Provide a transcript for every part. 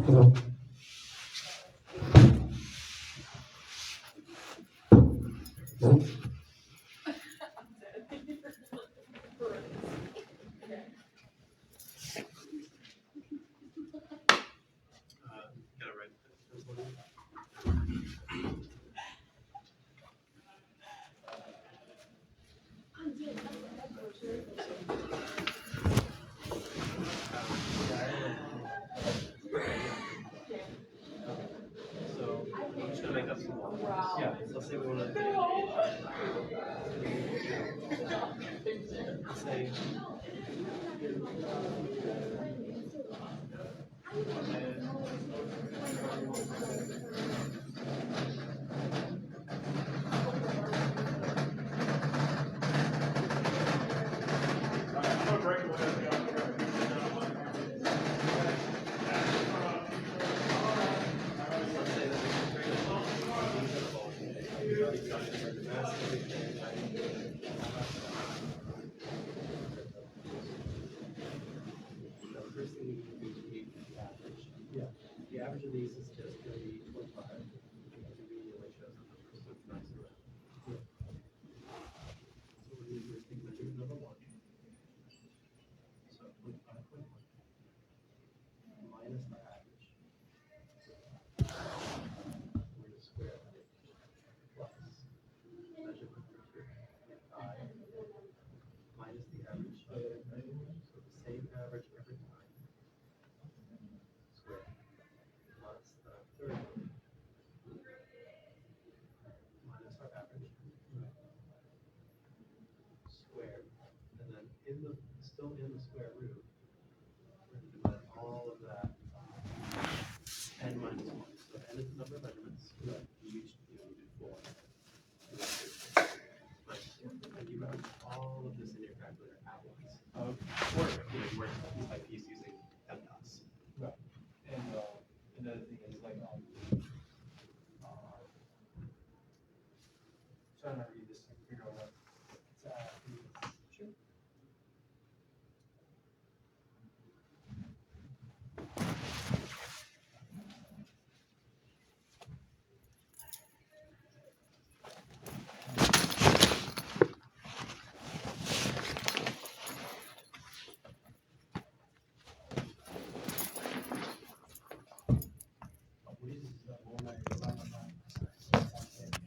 So I'm just gonna make up some more. Yeah. So let's say we want to say the first thing we can do is meet the average. Yeah. The average of these is just going to be 25. It conveniently shows that the first one's nice and round. Yeah. So we're going to do first thing measure number 1. So 25.1 minus the average. We're going to square that plus measure number 2. 5 minus the average. So the same average every time. Square plus the third one minus our average. Square, and then still in the square root, we're going to divide all of that n minus 1. So n is the number of measurements. You each do 4. And you run all of this in your calculator at once. Or work piece by piece using MDOTs. Right. And another thing is like trying to read this and figure out what it's sure.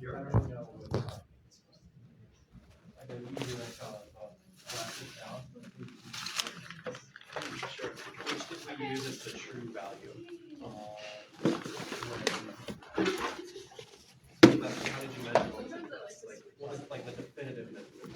You're I don't know what it's supposed to be. I can usually like blast it down. sure. Which did we use as the true value? How did you measure what was like the definitive measurement?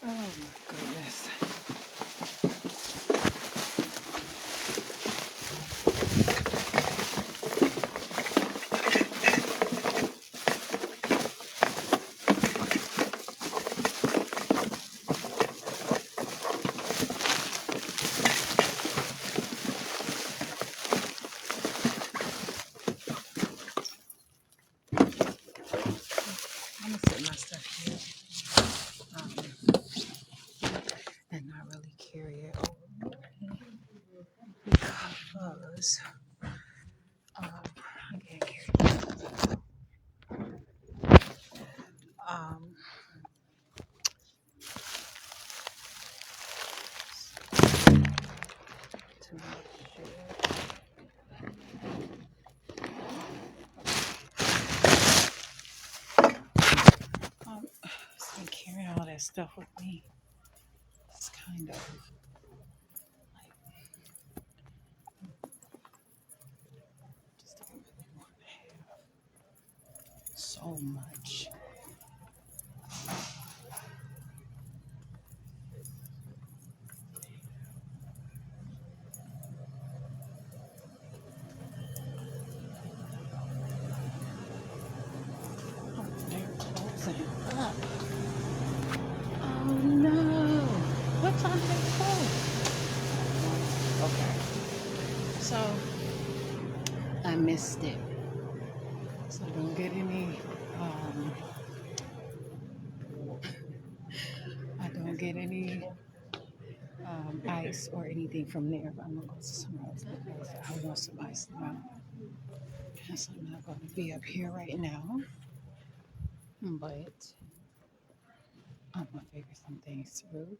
Oh my goodness. I'm gonna set my stuff here and not really carry it over because I can't carry it. Um, to make sure. So carrying all that stuff with me, it's kind of like just don't really want to have so much. Oh, they're closing up. Oh no! What time did they close? Okay, so I missed it. So don't get any. Um, I don't get any ice or anything from there. But I'm gonna go to somewhere else because I want some ice now. So I'm not going to be up here right now, but I'm gonna figure some things through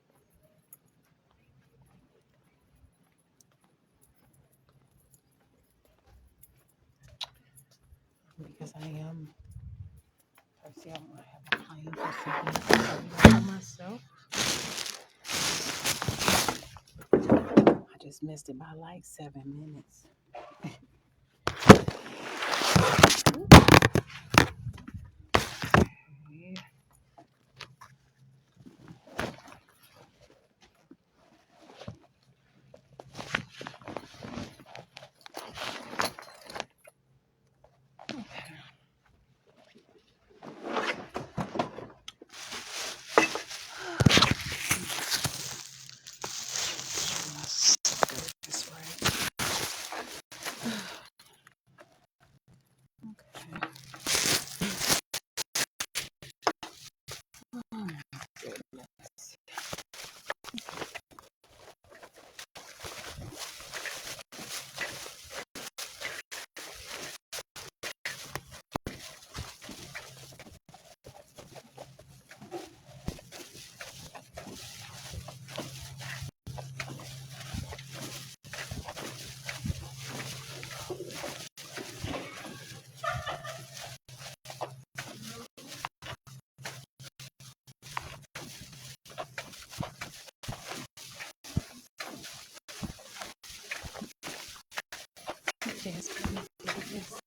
because I am. I see I'm gonna have a plan for something for myself. I just missed it by like 7 minutes. Okay. This way. Okay. Oh my goodness. Jasmine, yes.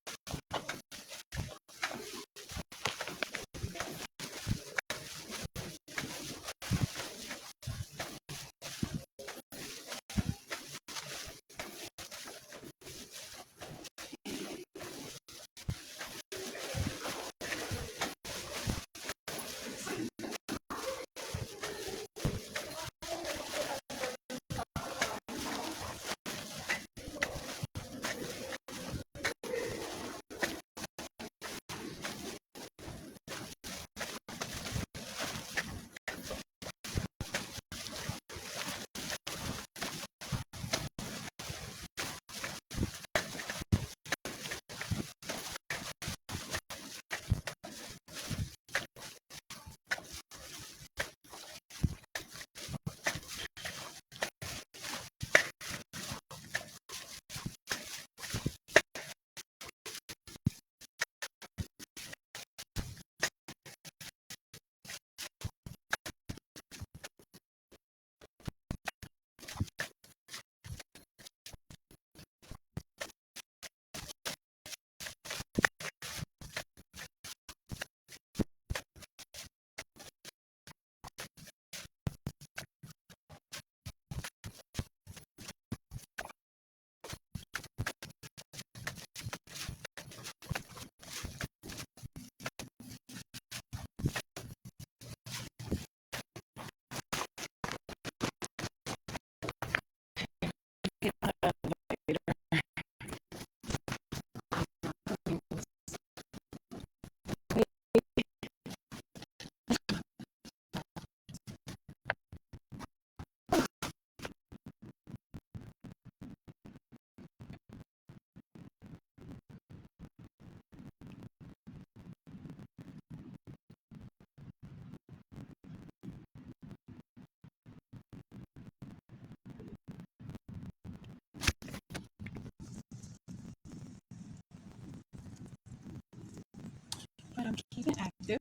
But I'm keeping active.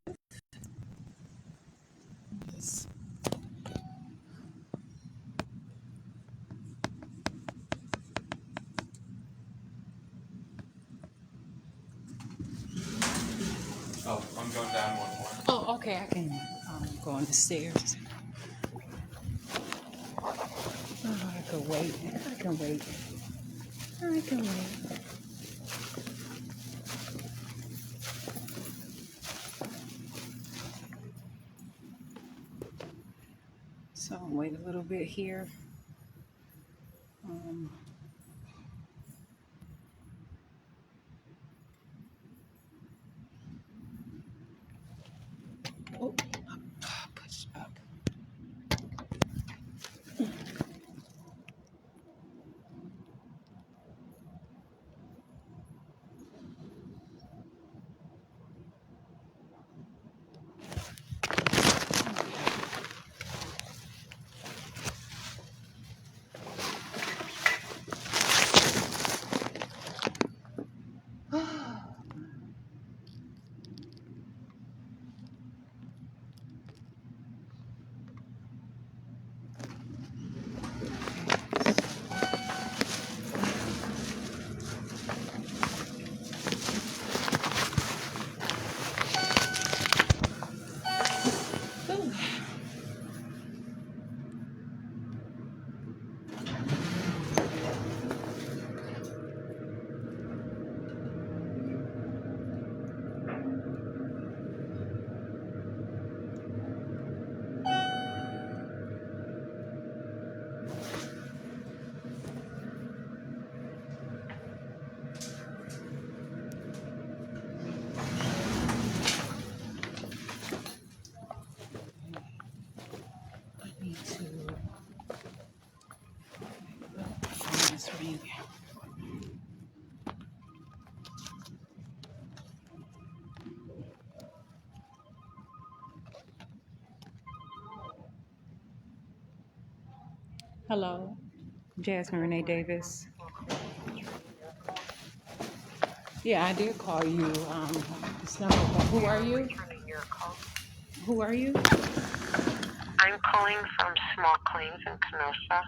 Yes. Oh, I'm going down one more. Oh, okay. I can go on the stairs. Oh, I can wait. I can wait. I can wait. So I'll wait a little bit here. Um, oh, push up. Ooh. I need to find this ring. Hello, Jasmine Renee Davis. Yeah, I did call you. This number. Who are you? Returning your call. Who are you? I'm calling from small claims in Kenosha.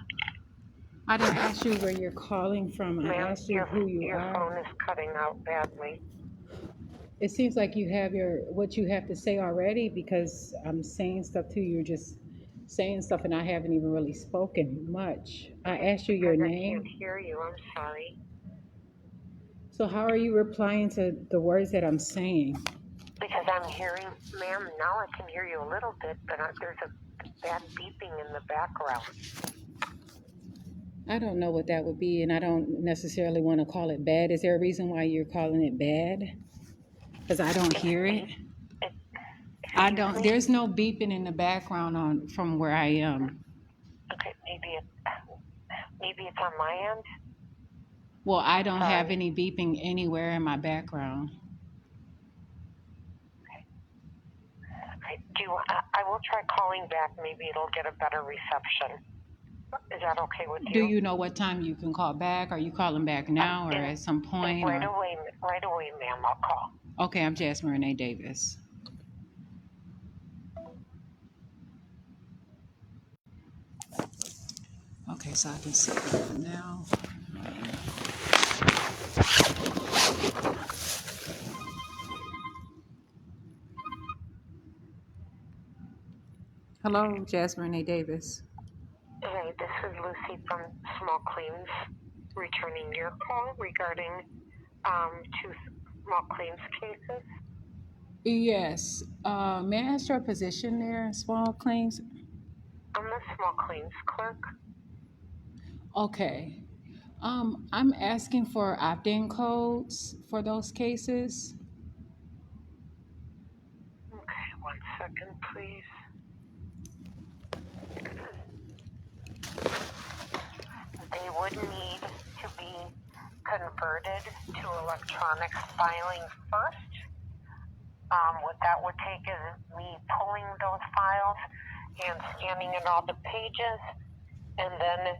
I didn't ask you where you're calling from. I Ma'am, asked you who you your are. phone is cutting out badly. It seems like you have what you have to say already because I'm saying stuff to you. You're just saying stuff, and I haven't even really spoken much. I asked you your Because I can't name. hear you. I'm sorry. So how are you replying to the words that I'm saying? Because I'm hearing, ma'am, now I can hear you a little bit, but there's a bad beeping in the background. I don't know what that would be, and I don't necessarily want to call it bad. Is there a reason why you're calling it bad? Because I don't hear it. I Excuse don't. me? There's no beeping in the background from where I am. Okay, maybe it's on my end. Well, I don't have Sorry. any beeping anywhere in my background. Okay. I will try calling back. Maybe it'll get a better reception. Is that okay with Do you? you know what time you can call back? Are you calling back now or at some point? Right Or away, ma'am. I'll call. okay, I'm Jasmine Renee Davis. Okay, so I can see it now. Hello, Jasmine Renee Davis. Hey, this is Lucy from Small Claims, returning your call regarding two small claims cases. Yes. May I ask your position there, small claims? I'm the small claims clerk. Okay. I'm asking for opt-in codes for those cases. Okay, 1 second, please. They would need to be converted to electronic filing first. What that would take is me pulling those files and scanning in all the pages and then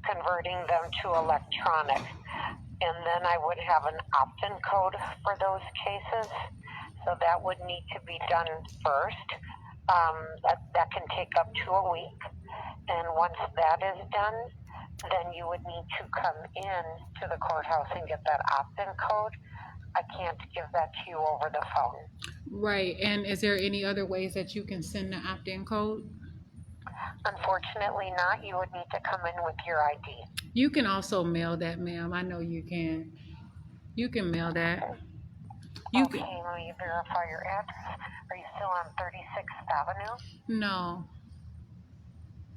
converting them to electronic. And then I would have an opt-in code for those cases. So that would need to be done first. That can take up to a week. And once that is done, then you would need to come in to the courthouse and get that opt-in code. I can't give that to you over the phone. Right. And is there any other ways that you can send the opt-in code? Unfortunately not. You would need to come in with your ID. You can also mail that, ma'am. I know you can. You can mail that. You Okay, can. let me verify your address. Are you still on 36th Avenue? No.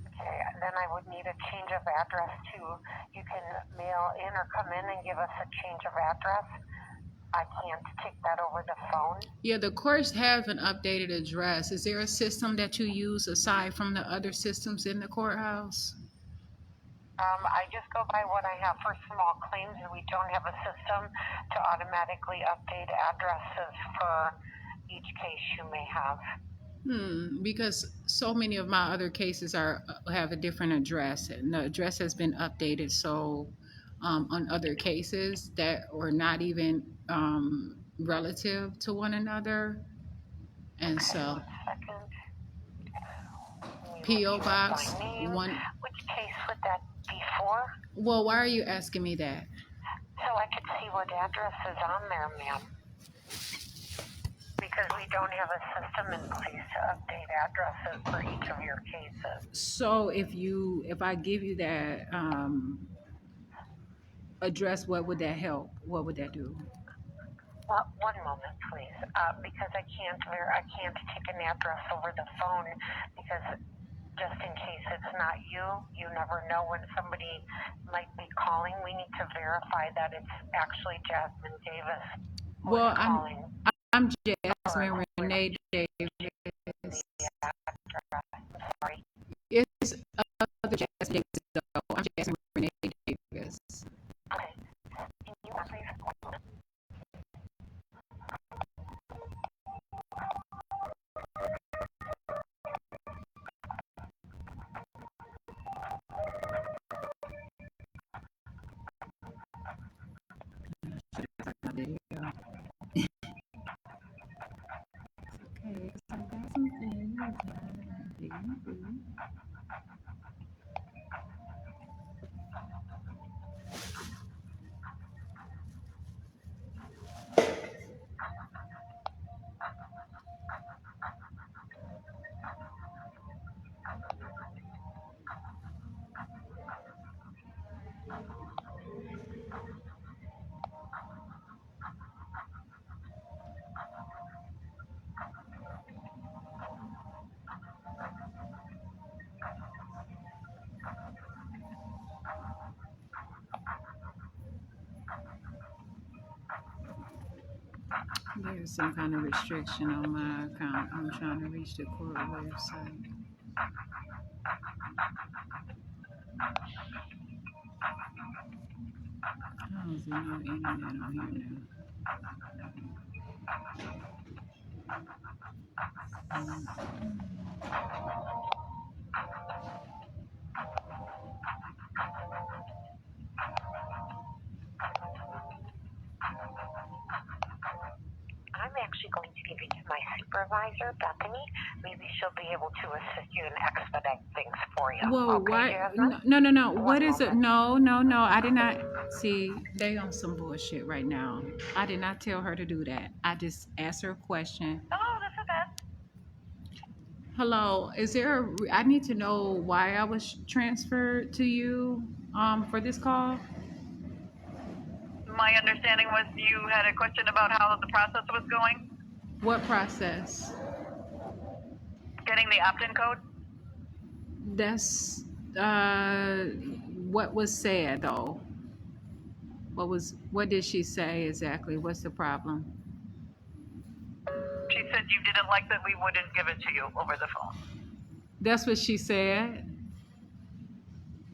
Okay, then I would need a change of address too. You can mail in or come in and give us a change of address. I can't take that over the phone. Yeah, the courts have an updated address. Is there a system that you use aside from the other systems in the courthouse? I just go by what I have for small claims, and we don't have a system to automatically update addresses for each case you may have. Because so many of my other cases have a different address, and the address has been updated. So, on other cases that are not even relative to one another, and Okay, so 1 second. Let me PO look you up box by name. one. Which case would that be for? Well, why are you asking me that? So I could see what address is on there, ma'am. Because we don't have a system in place to update addresses for each of your cases. So if I give you that address, what would that help? What would that do? Well, 1 moment, please. Because I can't take an address over the phone because just in case it's not you, you never know when somebody might be calling. We need to verify that it's actually Jasmine Davis who Well, is calling. I'm Jasmine Renee Davis. Sorry. It's other Jasmine Davis, though. I'm Jasmine Renee Davis. Okay. Can you please? Okay, so I got some things that I didn't do. There's some kind of restriction on my account. I'm trying to reach the court website. I don't see no internet on here now. I'm actually going to give you to my supervisor, Bethany. Maybe she'll be able to assist you and expedite things for you. Whoa, Okay, why? Jasmine? No. One What is it? moment. No. I did not see. They on some bullshit right now. I did not tell her to do that. I just asked her a question. Oh, this is Beth. Hello, is there I need to know why I was transferred to you for this call? My understanding was you had a question about how the process was going, What process? getting the opt-in code. That's what was said though. What did she say exactly? What's the problem? She said you didn't like that we wouldn't give it to you over the phone. That's what she said.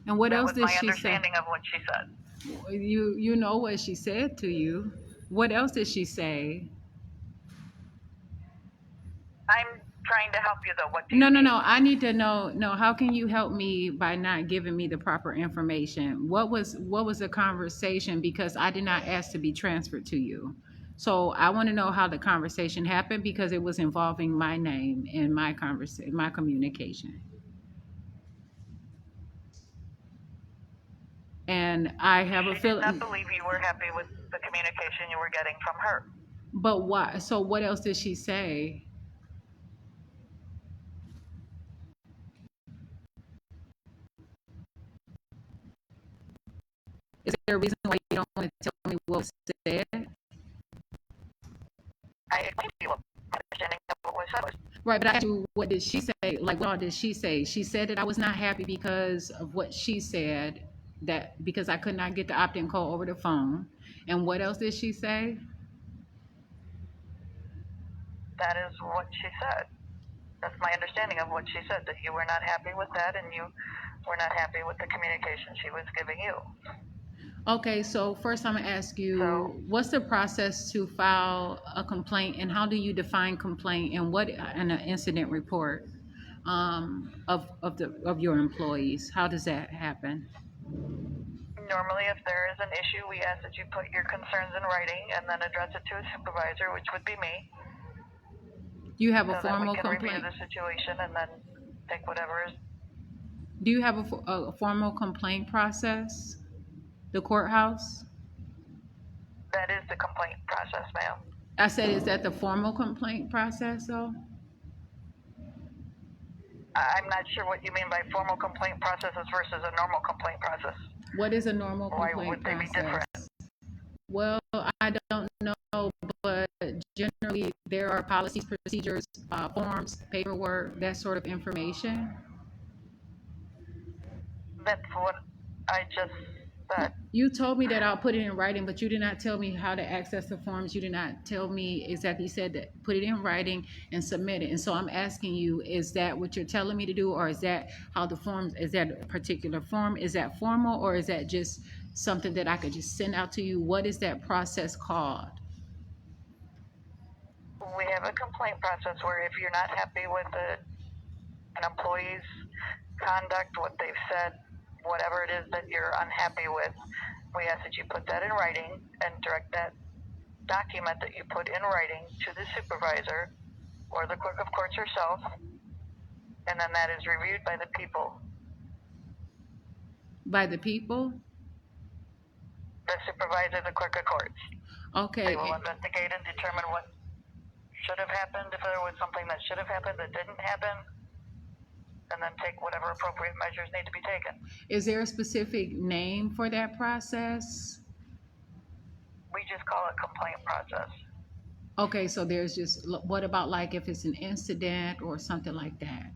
And what That else was did my she say? understanding of what she said. You know what she said to you. What else did she say? I'm trying to help you though. What do No, you no, need? no. I need to know. No, how can you help me by not giving me the proper information? What was the conversation? Because I did not ask to be transferred to you. So I want to know how the conversation happened because it was involving my name and my communication. And I have a She did not feeling. believe you were happy with the communication you were getting from her. But why? So what else did she say? Is there a reason why you don't want to tell me what was said? I explained to you what my understanding of what was said was. Right, but I asked you, what did she say? Like, what all did she say? She said that I was not happy because of what she said, that because I could not get the opt-in code over the phone. And what else did she say? That is what she said. That's my understanding of what she said, that you were not happy with that and you were not happy with the communication she was giving you. Okay, so first I'm gonna ask you, what's the process to file a complaint, and how do you define complaint, and what an incident report of your employees? How does that happen? Normally, if there is an issue, we ask that you put your concerns in writing and then address it to a supervisor, which would be me, You have a so that we formal can review complaint. the situation and then take whatever is. Do you have a formal complaint process? The courthouse? That is the complaint process, ma'am. I said, is that the formal complaint process though? I'm not sure what you mean by formal complaint processes versus a normal complaint process. What is a normal Why complaint would they be process? different? Well, I don't know, but generally there are policies, procedures, forms, paperwork, that sort of information. That's what I just said. You told me that I'll put it in writing, but you did not tell me how to access the forms. You did not tell me exactly. You said that put it in writing and submit it. And so I'm asking you, is that what you're telling me to do, or is that how the forms, is that a particular form? Is that formal, or is that just something that I could just send out to you? What is that process called? We have a complaint process where if you're not happy with an employee's conduct, what they've said, whatever it is that you're unhappy with, we ask that you put that in writing and direct that document that you put in writing to the supervisor or the clerk of courts herself, and then that is reviewed by the people. By the people? The supervisor, the clerk of courts. Okay. They will investigate and determine what should have happened, if there was something that should have happened that didn't happen, and then take whatever appropriate measures need to be taken. Is there a specific name for that process? We just call it complaint process. Okay, so there's just, what about like if it's an incident or something like that?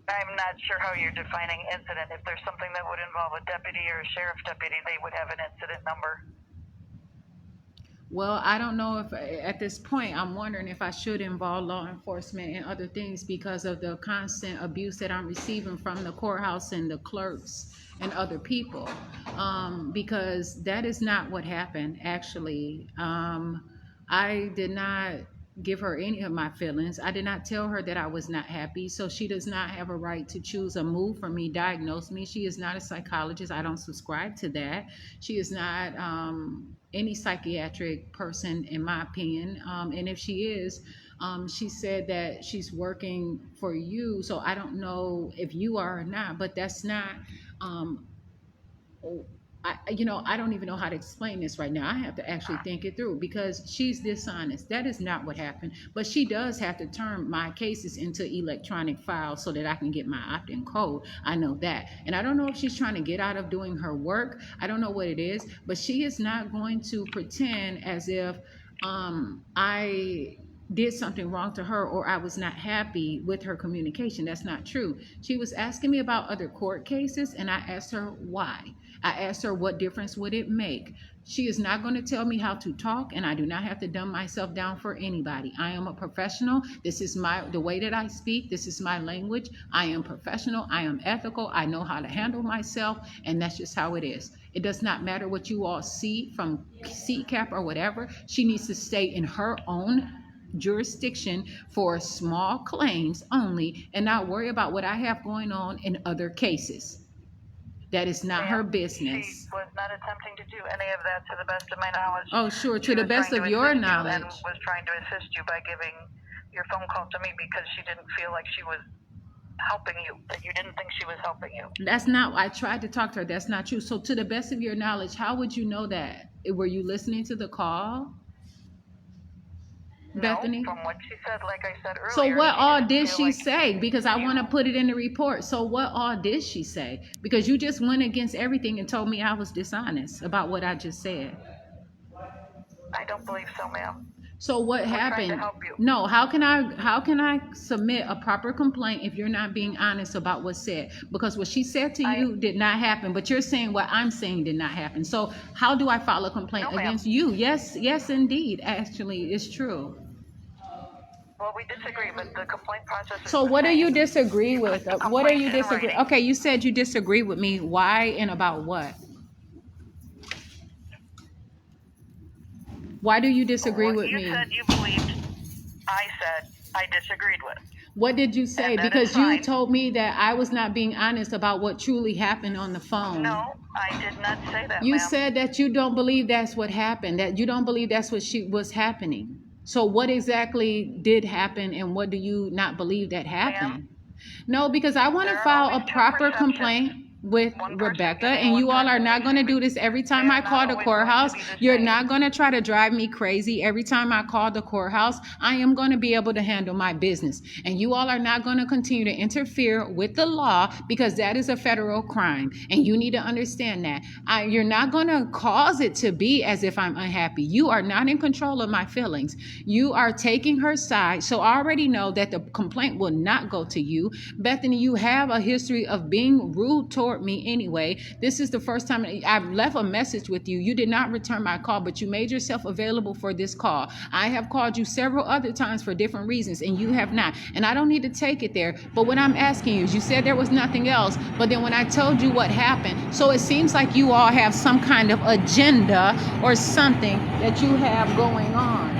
I'm not sure how you're defining incident. If there's something that would involve a deputy or a sheriff's deputy, they would have an incident number. Well, I don't know if at this point I'm wondering if I should involve law enforcement and other things because of the constant abuse that I'm receiving from the courthouse and the clerks and other people. Because that is not what happened, actually. I did not give her any of my feelings. I did not tell her that I was not happy. So she does not have a right to choose a move for me, diagnose me. She is not a psychologist. I don't subscribe to that. She is not any psychiatric person, in my opinion. And if she is, she said that she's working for you. So I don't know if you are or not, but that's not. Um, I don't even know how to explain this right now. I have to actually think it through because she's dishonest. That is not what happened. But she does have to turn my cases into electronic files so that I can get my opt-in code. I know that. And I don't know if she's trying to get out of doing her work. I don't know what it is. But she is not going to pretend as if I did something wrong to her or I was not happy with her communication. That's not true. She was asking me about other court cases, and I asked her why. I asked her what difference would it make. She is not going to tell me how to talk, and I do not have to dumb myself down for anybody. I am a professional. This is the way that I speak. This is my language. I am professional. I am ethical. I know how to handle myself, and that's just how it is. It does not matter what you all see from CCAP or whatever. She needs to stay in her own jurisdiction for small claims only and not worry about what I have going on in other cases. That is not her business. She was not attempting to do any of that, to the best of my knowledge. Oh, sure, She to the was best trying of to your assist you knowledge. and was trying to assist you by giving your phone call to me because she didn't feel like she was helping you, that you didn't think she was helping you. That's not, I tried to talk to her. That's not true. So to the best of your knowledge, how would you know that? Were you listening to the call? Bethany? No, from what she said, like I said earlier. So what all did feel she like say? Because I want to put it in the report. So what all did she say? Because you just went against everything and told me I was dishonest about what I just said. I don't believe so, ma'am. So what We're trying happened? to help you. No, how can I submit a proper complaint if you're not being honest about what's said? Because what she said to you did not happen, but you're saying what I'm saying did not happen. So how do I file a complaint No, ma'am. against you? Yes, indeed. Actually, it's true. Well, we disagree, but the complaint process is So the what do same. you disagree with? put the What are you complaint in disagree? writing. Okay, you said you disagree with me. Why and about what? Why do you disagree What with you me? said you believed, I said I disagreed with. What did you say? And that is Because you fine. told me that I was not being honest about what truly happened on the phone. No, I did not say that, You ma'am. said that you don't believe that's what happened, that you don't believe that's what was happening. So what exactly did happen and what do you not believe that happened? No, because I want to There are file a always two proper perceptions. complaint with One person Rebecca, giving and one you all are person not going to do this every time They I are call not the always going to courthouse. be the You're same. not going to try to drive me crazy every time I call the courthouse. I am going to be able to handle my business, and you all are not going to continue to interfere with the law because that is a federal crime, and you need to understand that. You're not going to cause it to be as if I'm unhappy. You are not in control of my feelings. You are taking her side, so I already know that the complaint will not go to you. Bethany, you have a history of being rude toward me anyway. This is the first time I've left a message with you. You did not return my call, but you made yourself available for this call. I have called you several other times for different reasons, and you have not. And I don't need to take it there. But what I'm asking you is, you said there was nothing else, but then when I told you what happened, so it seems like you all have some kind of agenda or something that you have going on.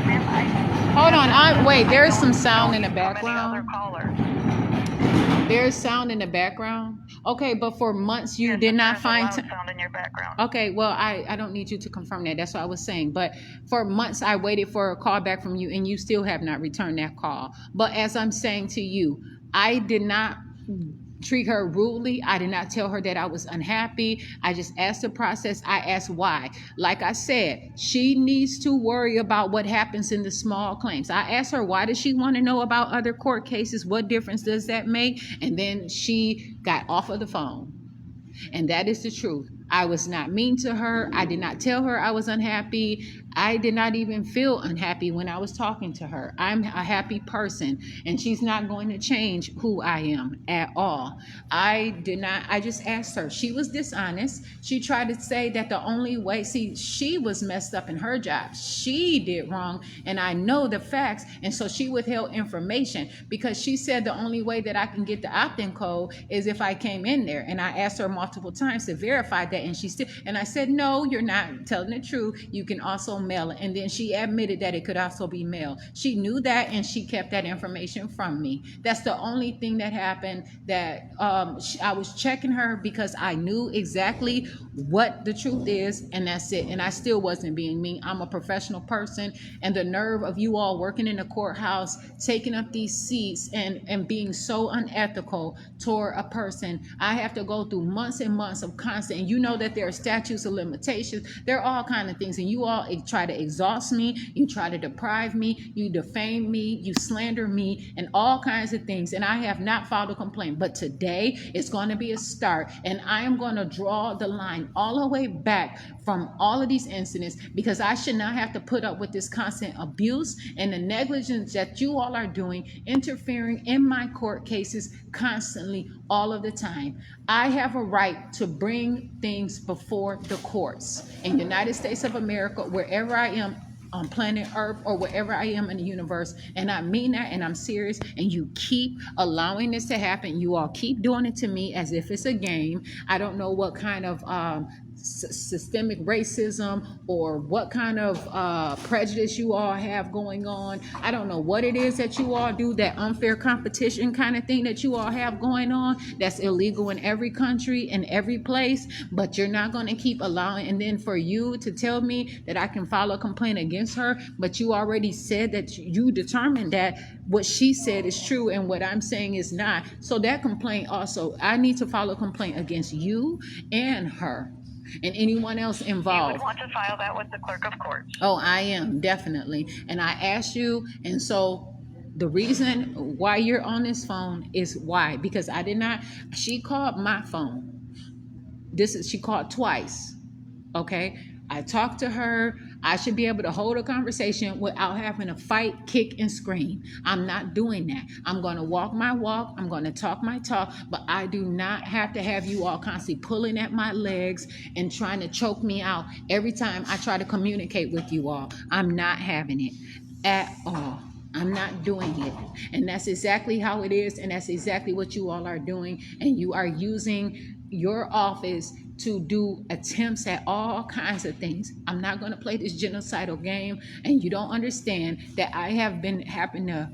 Ma'am, Hold on, wait, there's I some don't sound know in the you from any other background. caller. There's sound in the background. Okay, but for months you Yes, did not there's find a loud sound in your background. Okay, well, I don't need you to confirm that. That's what I was saying. But for months, I waited for a call back from you, and you still have not returned that call. But as I'm saying to you, I did not treat her rudely. I did not tell her that I was unhappy. I just asked the process. I asked why. Like I said, she needs to worry about what happens in the small claims. I asked her, why does she want to know about other court cases? What difference does that make? And then she got off of the phone. And that is the truth. I was not mean to her. I did not tell her I was unhappy. I did not even feel unhappy when I was talking to her. I'm a happy person, and she's not going to change who I am at all. I just asked her. She was dishonest. She tried to say that the only way, she was messed up in her job. She did wrong, and I know the facts, and so she withheld information because she said the only way that I can get the opt-in code is if I came in there, and I asked her multiple times to verify that, and I said, no, you're not telling the truth. You can also mail it. And then she admitted that it could also be mailed. She knew that, and she kept that information from me. That's the only thing that happened, that I was checking her because I knew exactly what the truth is, and that's it. And I still wasn't being mean. I'm a professional person, and the nerve of you all working in the courthouse, taking up these seats and being so unethical toward a person. I have to go through months and months of constant, and know that there are statutes of limitations. There are all kind of things, and you all try to exhaust me. You try to deprive me. You defame me. You slander me, and all kinds of things. And I have not filed a complaint, but today it's going to be a start, and I am going to draw the line all the way back from all of these incidents, because I should not have to put up with this constant abuse and the negligence that you all are doing, interfering in my court cases constantly, all of the time. I have a right to bring things before the courts in the United States of America, wherever I am on planet Earth or wherever I am in the universe. And I mean that, and I'm serious. And you keep allowing this to happen. You all keep doing it to me as if it's a game. I don't know what kind of systemic racism or what kind of prejudice you all have going on. I don't know what it is that you all do, that unfair competition kind of thing that you all have going on, that's illegal in every country and every place, but you're not going to keep allowing. And then for you to tell me that I can file a complaint against her, but you already said that you determined that what she said is true and what I'm saying is not. So that complaint also, I need to file a complaint against you and her and anyone else You involved. would want to file that with the clerk of courts. Oh, I am, definitely. And I asked you, and so the reason why you're on this phone is why, because I did not, she called my phone. She called twice. Okay. I talked to her. I should be able to hold a conversation without having to fight, kick, and scream. I'm not doing that. I'm going to walk my walk. I'm going to talk my talk, but I do not have to have you all constantly pulling at my legs and trying to choke me out every time I try to communicate with you all. I'm not having it at all. I'm not doing it. And that's exactly how it is. And that's exactly what you all are doing. And you are using your office to do attempts at all kinds of things. I'm not going to play this genocidal game. And you don't understand that I have been having to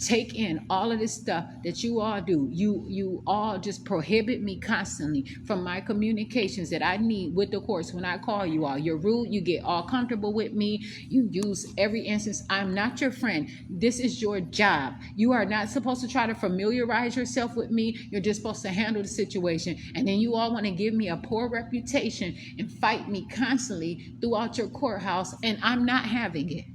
take in all of this stuff that you all do. You all just prohibit me constantly from my communications that I need with the courts. When I call you all, you're rude. You get all comfortable with me. You use every instance. I'm not your friend. This is your job. You are not supposed to try to familiarize yourself with me. You're just supposed to handle the situation. And then you all want to give me a poor reputation and fight me constantly throughout your courthouse, and I'm not having it.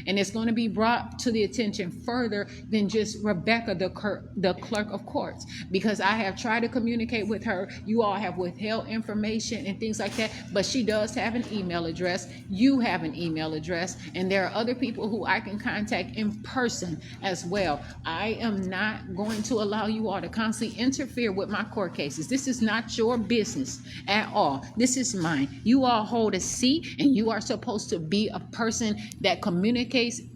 And it's going to be brought to the attention further than just Rebecca, the clerk of courts, because I have tried to communicate with her. You all have withheld information and things like that, but she does have an email address. You have an email address, and there are other people who I can contact in person as well. I am not going to allow you all to constantly interfere with my court cases. This is not your business at all. This is mine. You all hold a seat, and you are supposed to be a person that communicates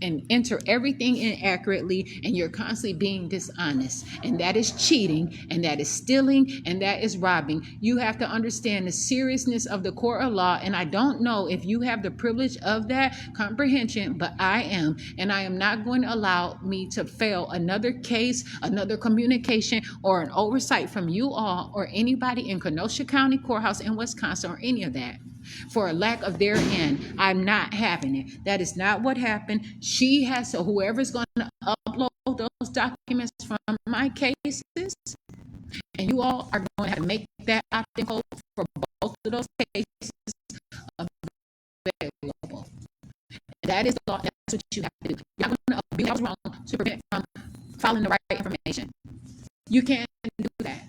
and enter everything in accurately, and you're constantly being dishonest, and that is cheating, and that is stealing, and that is robbing. You have to understand the seriousness of the court of law, and I don't know if you have the privilege of that comprehension, but I am, and I am not going to allow me to fail another case, another communication, or an oversight from you all or anybody in Kenosha County Courthouse in Wisconsin or any of that, for a lack of their end. I'm not having it. That is not what happened. She has to, whoever's going to upload those documents from my cases, and you all are going to have to make that opt-in code for both of those cases available. That is the law. That's what you have to do. You're not going to abuse. I was wrong to prevent from filing the right information. You can't do that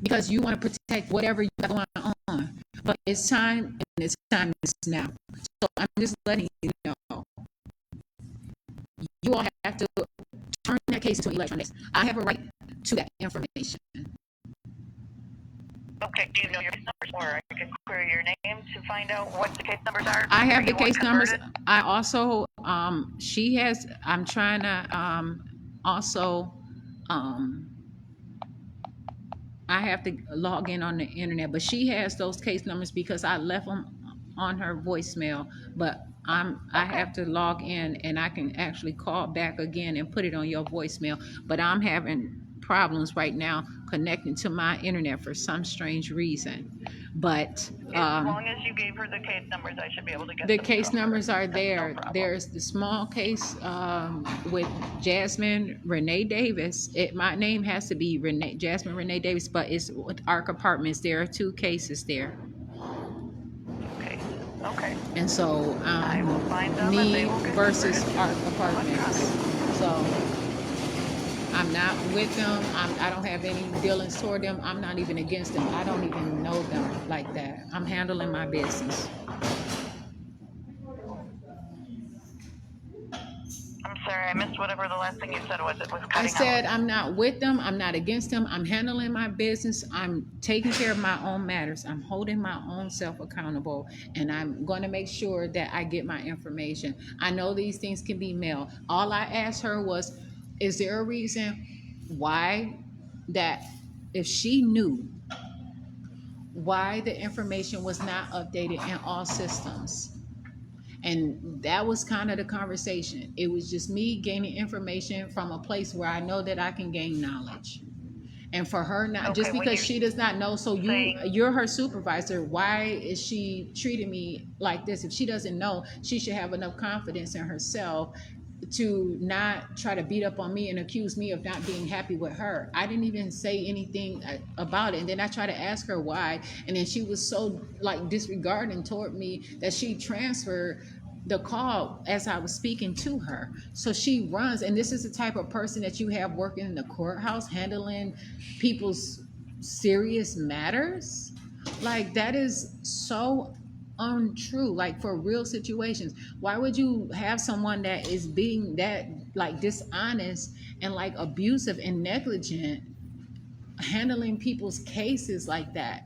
because you want to protect whatever you got going on. But it's time, and it's time is now. So I'm just letting you know. You all have to turn that case into electronics. I have a right to that information. Okay, do you know your case numbers, or I can query your name to find out what the case numbers are? I have the You want case numbers. converted? I also, she has, I'm trying to, also, I have to log in on the internet, but she has those case numbers because I left them on her voicemail. But I have to log in, and I can actually call back again and put it on your voicemail. But I'm having problems right now connecting to my internet for some strange reason. But As long as you gave her the case numbers, I should be able to get the them case from her. numbers are That's there. No problem. There's the small case with Jasmine Renee Davis. My name has to be Jasmine Renee Davis, but it's with Arc Apartments. There are 2 cases there. Okay. Okay. And so I will find them and they me will get versus converted Arc to Apartments. electronic. So I'm not with them. I don't have any dealings toward them. I'm not even against them. I don't even know them like that. I'm handling my business. I'm sorry, I missed whatever the last thing you said was. It was cutting I said out. I'm not with them. I'm not against them. I'm handling my business. I'm taking care of my own matters. I'm holding my own self accountable, and I'm going to make sure that I get my information. I know these things can be mailed. All I asked her was, is there a reason why that if she knew why the information was not updated in all systems? And that was kind of the conversation. It was just me gaining information from a place where I know that I can gain knowledge. And for her not, Okay, just when because you're she does not know, so saying- you're her supervisor, why is she treating me like this? If she doesn't know, she should have enough confidence in herself to not try to beat up on me and accuse me of not being happy with her. I didn't even say anything about it. And then I tried to ask her why. And then she was so like disregarding toward me that she transferred the call as I was speaking to her. So she runs, and this is the type of person that you have working in the courthouse, handling people's serious matters. Like, that is so untrue, like for real situations. Why would you have someone that is being that like dishonest and like abusive and negligent handling people's cases like that?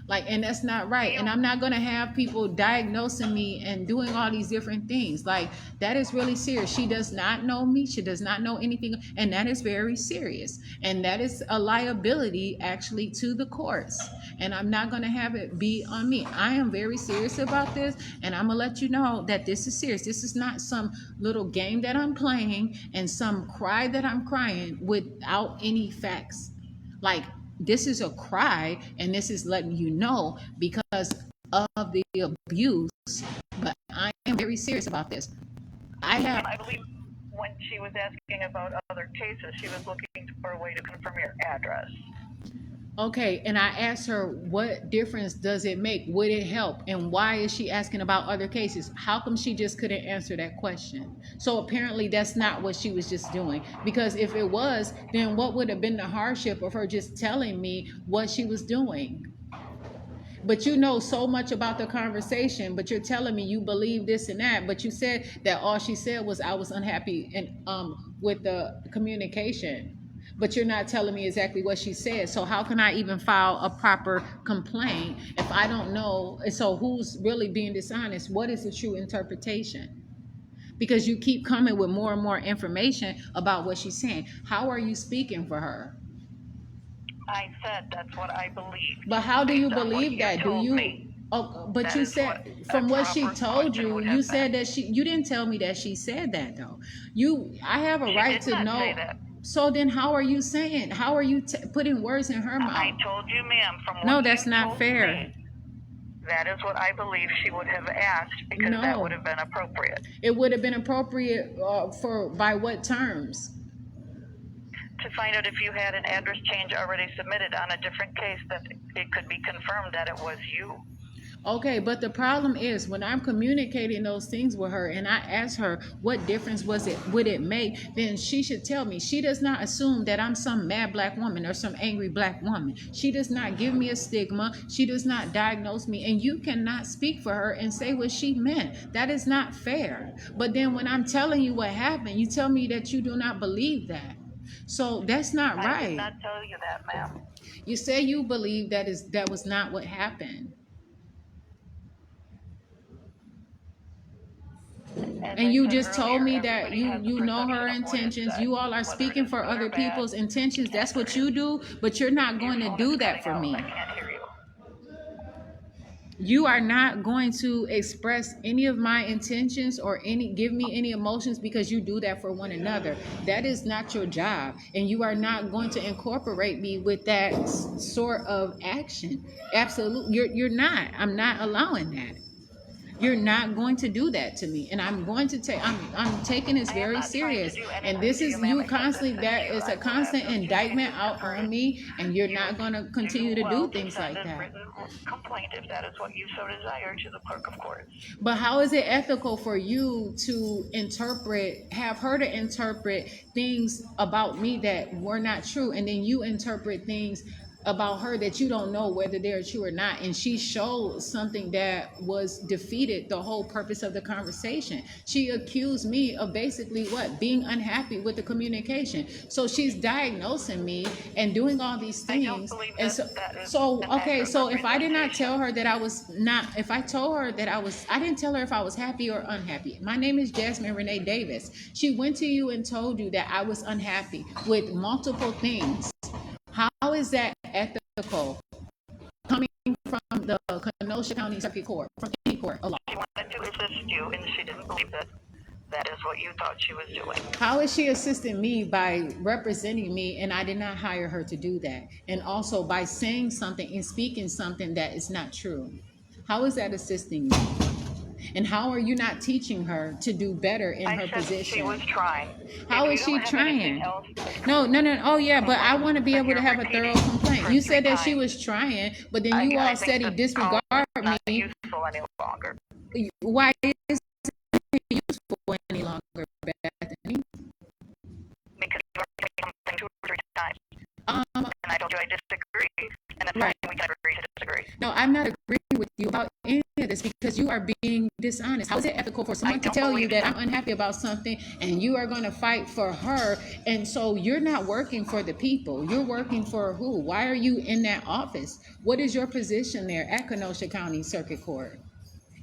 Like, and that's not right. And I'm not going to have people diagnosing me and doing all these different things. Like, that is really serious. She does not know me. She does not know anything. And that is very serious. And that is a liability actually to the courts. And I'm not going to have it be on me. I am very serious about this. And I'm going to let you know that this is serious. This is not some little game that I'm playing and some cry that I'm crying without any facts. Like, this is a cry, and this is letting you know because of the abuse. But I am very serious about this. I believe when she was asking about other cases, she was looking for a way to confirm your address. Okay, and I asked her, what difference does it make? Would it help? And why is she asking about other cases? How come she just couldn't answer that question? So apparently that's not what she was just doing. Because if it was, then what would have been the hardship of her just telling me what she was doing? But you know so much about the conversation, but you're telling me you believe this and that, but you said that all she said was I was unhappy and with the communication. But you're not telling me exactly what she said. So how can I even file a proper complaint if I don't know? So who's really being dishonest? What is the true interpretation? Because you keep coming with more and more information about what she's saying. How are you speaking for her? I said that's what I believe. But how do you Based on what believe that? Do told you? me. Oh, but That you is said what from a what she proper told question you, would you have said been. that you didn't tell me that she said that though. I have a She right did to not know. say that. So then how are you saying? How are you putting words in her mouth? I told you, ma'am, from what No, that's you not told fair. me, that is what I believe she would have asked because that No. would have been appropriate. It would have been appropriate by what terms? To find out if you had an address change already submitted on a different case, that it could be confirmed that it was you. Okay, but the problem is when I'm communicating those things with her and I ask her what difference would it make, then she should tell me. She does not assume that I'm some mad black woman or some angry black woman. She does not give me a stigma. She does not diagnose me, and you cannot speak for her and say what she meant. That is not fair. But then when I'm telling you what happened, you tell me that you do not believe that. So that's not I right. did not tell you that, ma'am. You say you believe that was not what happened. As And I you said just told earlier, me that everybody has a you know her perception of what is intentions. said, You all are whether speaking it is for good or other bad. people's intentions. That's what Accurate. you do, but you're not Your going to phone do is that cutting for out. me. I can't hear you. You are not going to express any of my intentions or give me any emotions because you do that for one another. That is not your job, and you are not going to incorporate me with that sort of action. Absolutely, you're not. I'm not allowing that. You're not going to do that to me, and I'm going to take. I'm taking this I am very not trying to serious, do and anything this to is you, ma'am, you except constantly. assist That you. is I a will constant ask those two indictment cases out on converted. me, and you're You not going to do continue to well do things send like a that. written complaint if that is what you so desire to the clerk of courts. But how is it ethical for you to have her to interpret things about me that were not true, and then you interpret things about her that you don't know whether they're true or not, and she showed something that was defeated the whole purpose of the conversation. She accused me of basically what, being unhappy with the communication. So she's diagnosing me and doing all these I don't things, believe and that so that is so an okay, accurate so if I did not representation. tell her that I was not, if I told her that I didn't tell her if I was happy or unhappy. My name is Jasmine Renee Davis. She went to you and told you that I was unhappy with multiple things. How is that ethical coming from the Kenosha County Circuit Court, from any court alone? She wanted to assist you, and she didn't believe that that is what you thought she was doing. How is she assisting me by representing me, and I did not hire her to do that? And also by saying something and speaking something that is not true. How is that assisting me? And how are you not teaching her to do better in her I said position? she was trying. How If is you she don't have anything trying? else, No, no, no. Oh, yeah, but I want to be that able to you're have a thorough repeating complaint. for You 3 said that she times, was trying, but then you I all think said he that call disregarded is not me. useful any longer. Why is it useful any longer, Bethany? Because you are saying something 2 or 3 times, Um, and I told you I disagree, and that's right. fine, we can agree to disagree. No, I'm not agreeing with you about any of this because you are being dishonest. How is it ethical for someone to tell you that I'm unhappy about something and you are going to fight for her? And so you're not working for the people. You're working for who? Why are you in that office? What is your position there at Kenosha County Circuit Court?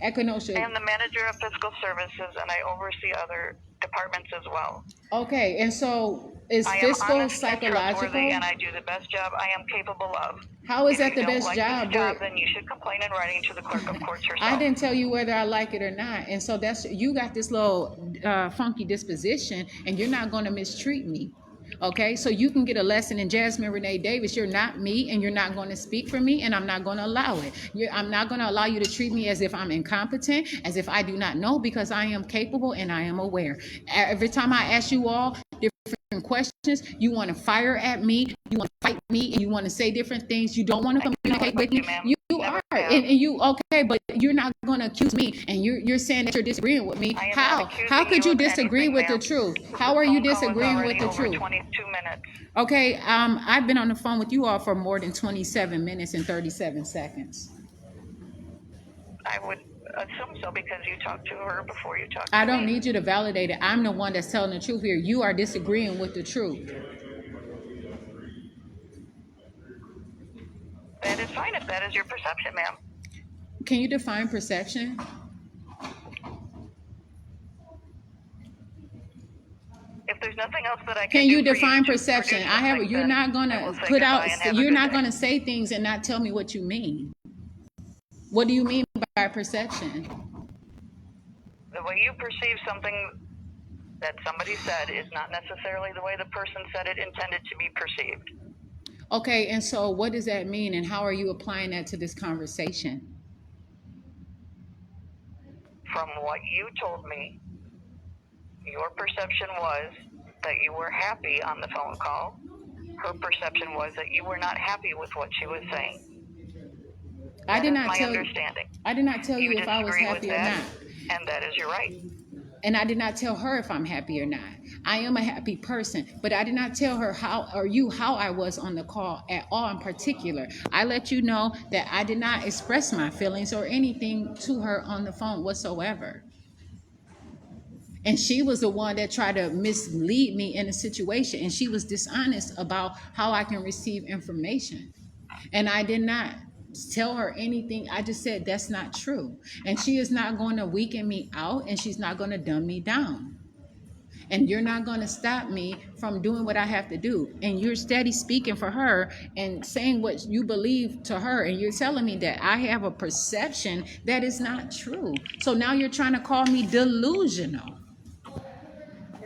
At Kenosha. I am the manager of fiscal services, and I oversee other departments as well. Okay, and so is I am fiscal honest and trustworthy, psychological? and I do the best job I am capable of. How is If that you the don't best like job? this job, then you should complain in writing to the clerk of courts yourself. I didn't tell you whether I like it or not, and so that's you got this little funky disposition, and you're not going to mistreat me. Okay, so you can get a lesson in Jasmine Renee Davis. You're not me, and you're not going to speak for me, and I'm not going to allow it. I'm not going to allow you to treat me as if I'm incompetent, as if I do not know, because I am capable and I am aware. Every time I ask you all different questions, you want to fire at me, you want to fight me, and you want to say different things. You don't want to communicate with me. You are, and you okay, but you're not going to accuse me, and you're saying that you're disagreeing with me. How could you disagree with the truth? How are you disagreeing with the truth? 22 minutes. Okay, I've been on the phone with you all for more than 27 minutes and 37 seconds. I would assume so because you talked to her before you talked to me. I don't need you to validate it. I'm the one that's telling the truth here. You are disagreeing with the truth. That is fine if that is your perception, ma'am. Can you define perception? If there's nothing else that I Can you do for define to perception? produce something, You're then not I gonna will say put goodbye out. and have a You're good not day. gonna say things and not tell me what you mean. What do you mean by perception? The way you perceive something that somebody said is not necessarily the way the person said it intended to be perceived. Okay, and so what does that mean, and how are you applying that to this conversation? From what you told me, your perception was that you were happy on the phone call. Her perception was that you were not happy with what she was saying. I did not my tell understanding. I did not tell you if I was disagree happy with or that, not. and that is your right. And I did not tell her if I'm happy or not. I am a happy person, but I did not tell her how I was on the call at all in particular. I let you know that I did not express my feelings or anything to her on the phone whatsoever. And she was the one that tried to mislead me in a situation, and she was dishonest about how I can receive information. And I did not tell her anything. I just said that's not true. And she is not going to weaken me out, and she's not going to dumb me down. And you're not going to stop me from doing what I have to do. And you're steady speaking for her and saying what you believe to her. And you're telling me that I have a perception that is not true. So now you're trying to call me delusional.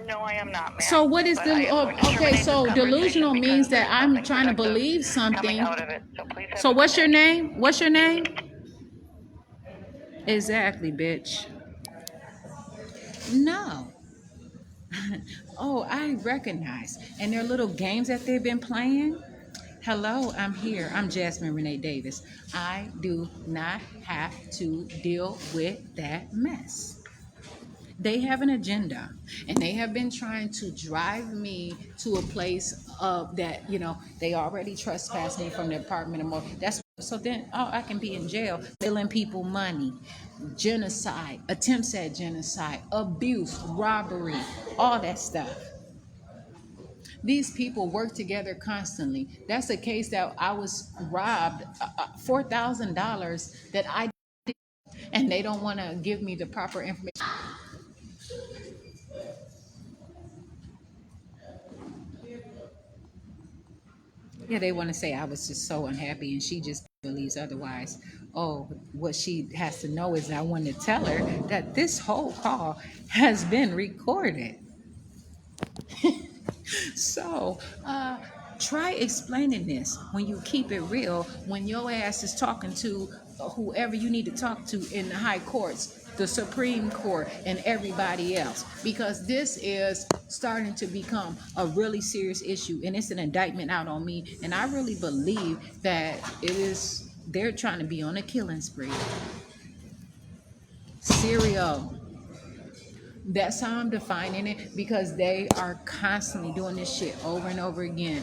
No, I am not, So ma'am. what is But I am going to okay? terminate this So delusional conversation means because that there's I'm nothing trying to productive believe coming something. out of it. So please have So a good what's your day. name? What's your name? Exactly, bitch. No. Oh, I recognize. And their little games that they've been playing. Hello, I'm here. I'm Jasmine Renee Davis. I do not have to deal with that mess. They have an agenda, and they have been trying to drive me to a place of that, they already trespassed me from the Department of Motor. That's so then, I can be in jail stealing people money, genocide, attempts at genocide, abuse, robbery, all that stuff. These people work together constantly. That's a case that I was robbed $4,000 that I did, and they don't want to give me the proper information. Yeah, they want to say I was just so unhappy, and she just believes otherwise. Oh, what she has to know is I want to tell her that this whole call has been recorded. So, try explaining this when you keep it real, when your ass is talking to whoever you need to talk to in the high courts, the Supreme Court, and everybody else, because this is starting to become a really serious issue, and it's an indictment out on me. And I really believe that they're trying to be on a killing spree. Serial. That's how I'm defining it, because they are constantly doing this shit over and over again.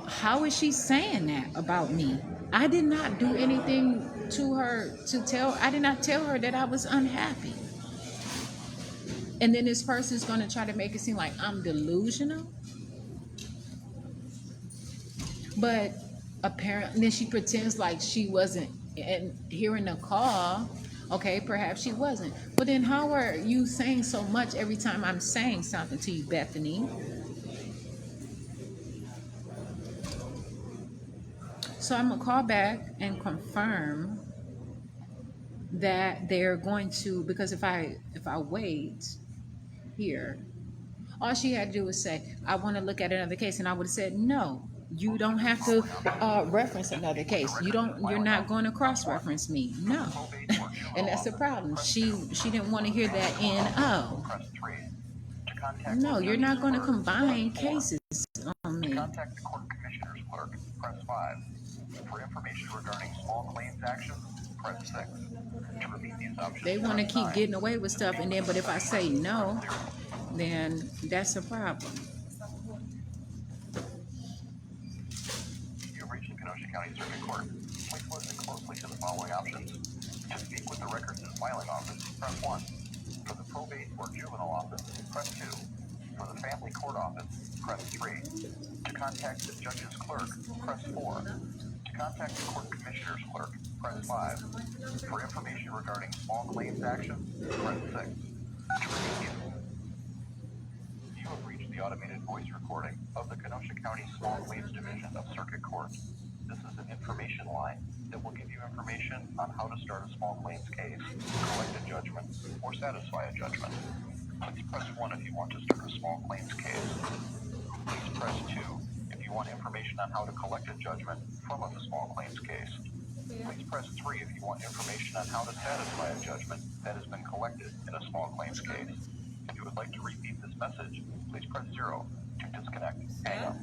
How is she saying that about me? I did not do anything to her I did not tell her that I was unhappy. And then this person's going to try to make it seem like I'm delusional. But apparently, then she pretends like she wasn't hearing the call. Okay, perhaps she wasn't. But then how are you saying so much every time I'm saying something to you, Bethany? So I'm going to call back and confirm that they're going to, because if I wait here, all she had to do was say, I want to look at another case, and I would have said, no, you don't have to reference another case. You're not going to cross-reference me. No. And that's the problem. She didn't want to hear that N-O. No, you're not going to combine cases on me. Contact the court commissioner's clerk, press 5. For information regarding small claims actions, press 6. To repeat these options, They want to keep getting away with stuff, and then, but if I say no, then that's a problem. You've reached the Kenosha County Circuit Court. Please listen closely to the following options. To speak with the Records and Filing Office, press 1. For the Probate or Juvenile Office, press 2. For the Family Court Office, press 3. To contact the Judge's Clerk, press 4. To contact the Court Commissioner's Clerk, press 5. For information regarding small claims actions, press 6. To repeat, you have reached the automated voice recording of the Kenosha County Small Claims Division of Circuit Court. This is an information line that will give you information on how to start a small claims case, collect a judgment, or satisfy a judgment. Please press 1 if you want to start a small claims case. Please press 2 if you want information on how to collect a judgment from a small claims case. Please press 3 if you want information on how to satisfy a judgment that has been collected in a small claims case. If you would like to repeat this message, please press 0 to disconnect. Hang up.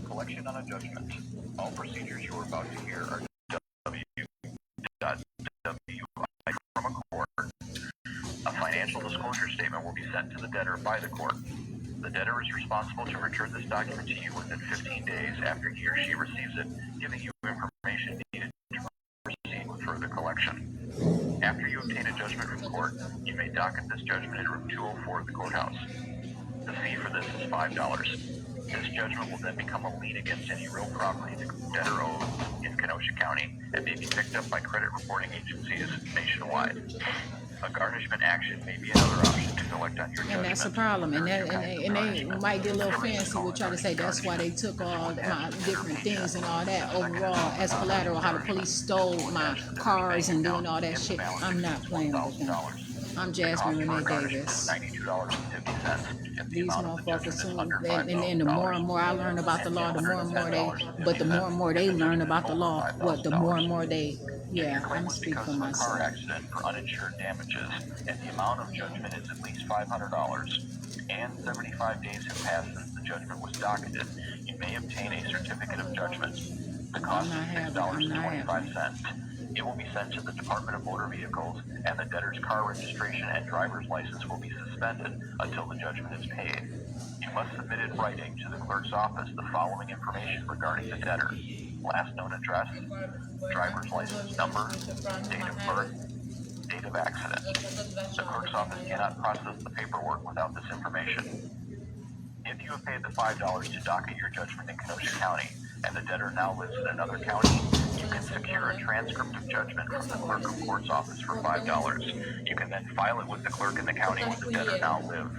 Collection on a judgment. All procedures you are about to hear are W.WI from a court. A financial disclosure statement will be sent to the debtor by the court. The debtor is responsible to return this document to you within 15 days after he or she receives it, giving you information needed to proceed with further collection. After you obtain a judgment from court, you may docket this judgment in room 204 of the courthouse. The fee for this is $5. This judgment will then become a lien against any real property the debtor owns in Kenosha County and may be picked up by credit reporting agencies nationwide. A garnishment action may be another option to collect on your judgment. And that's a problem. And they might get a little fancy with try to say that's why they took all my different things and all that overall as collateral, how the police stole my cars and doing all that shit. I'm not playing with them. I'm Jasmine Renee Davis. These motherfuckers soon, and the more and more I learn about the law, the more and more they learn about the law, the more and more they, yeah, I'm speaking for myself. Car accident for uninsured damages, and the amount of judgment is at least $500, and 75 days have passed since the judgment was docketed, you may obtain a certificate of judgment. The cost is $6.25. It will be sent to the Department of Motor Vehicles, and the debtor's car registration and driver's license will be suspended until the judgment is paid. You must submit in writing to the clerk's office the following information regarding the debtor: last known address, driver's license number, date of birth, date of accident. The clerk's office cannot process the paperwork without this information. If you have paid the $5 to docket your judgment in Kenosha County, and the debtor now lives in another county, you can secure a transcript of judgment from the clerk of court's office for $5. You can then file it with the clerk in the county where the debtor now lives.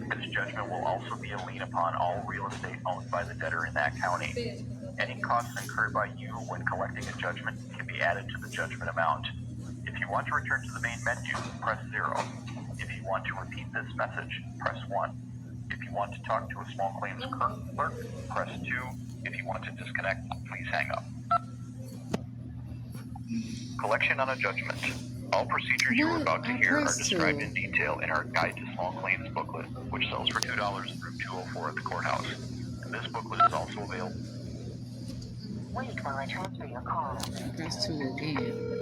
This judgment will also be a lien upon all real estate owned by the debtor in that county. Any costs incurred by you when collecting a judgment can be added to the judgment amount. If you want to return to the main menu, press 0. If you want to repeat this message, press 1. If you want to talk to a small claims clerk, press 2. If you want to disconnect, please hang up. Collection on a judgment. All procedures you are about to hear are described in detail in our Guide to Small Claims booklet, which sells for $2 through $2.04 at the courthouse. And this booklet is also available. Wait while I transfer your call. Press 2 again.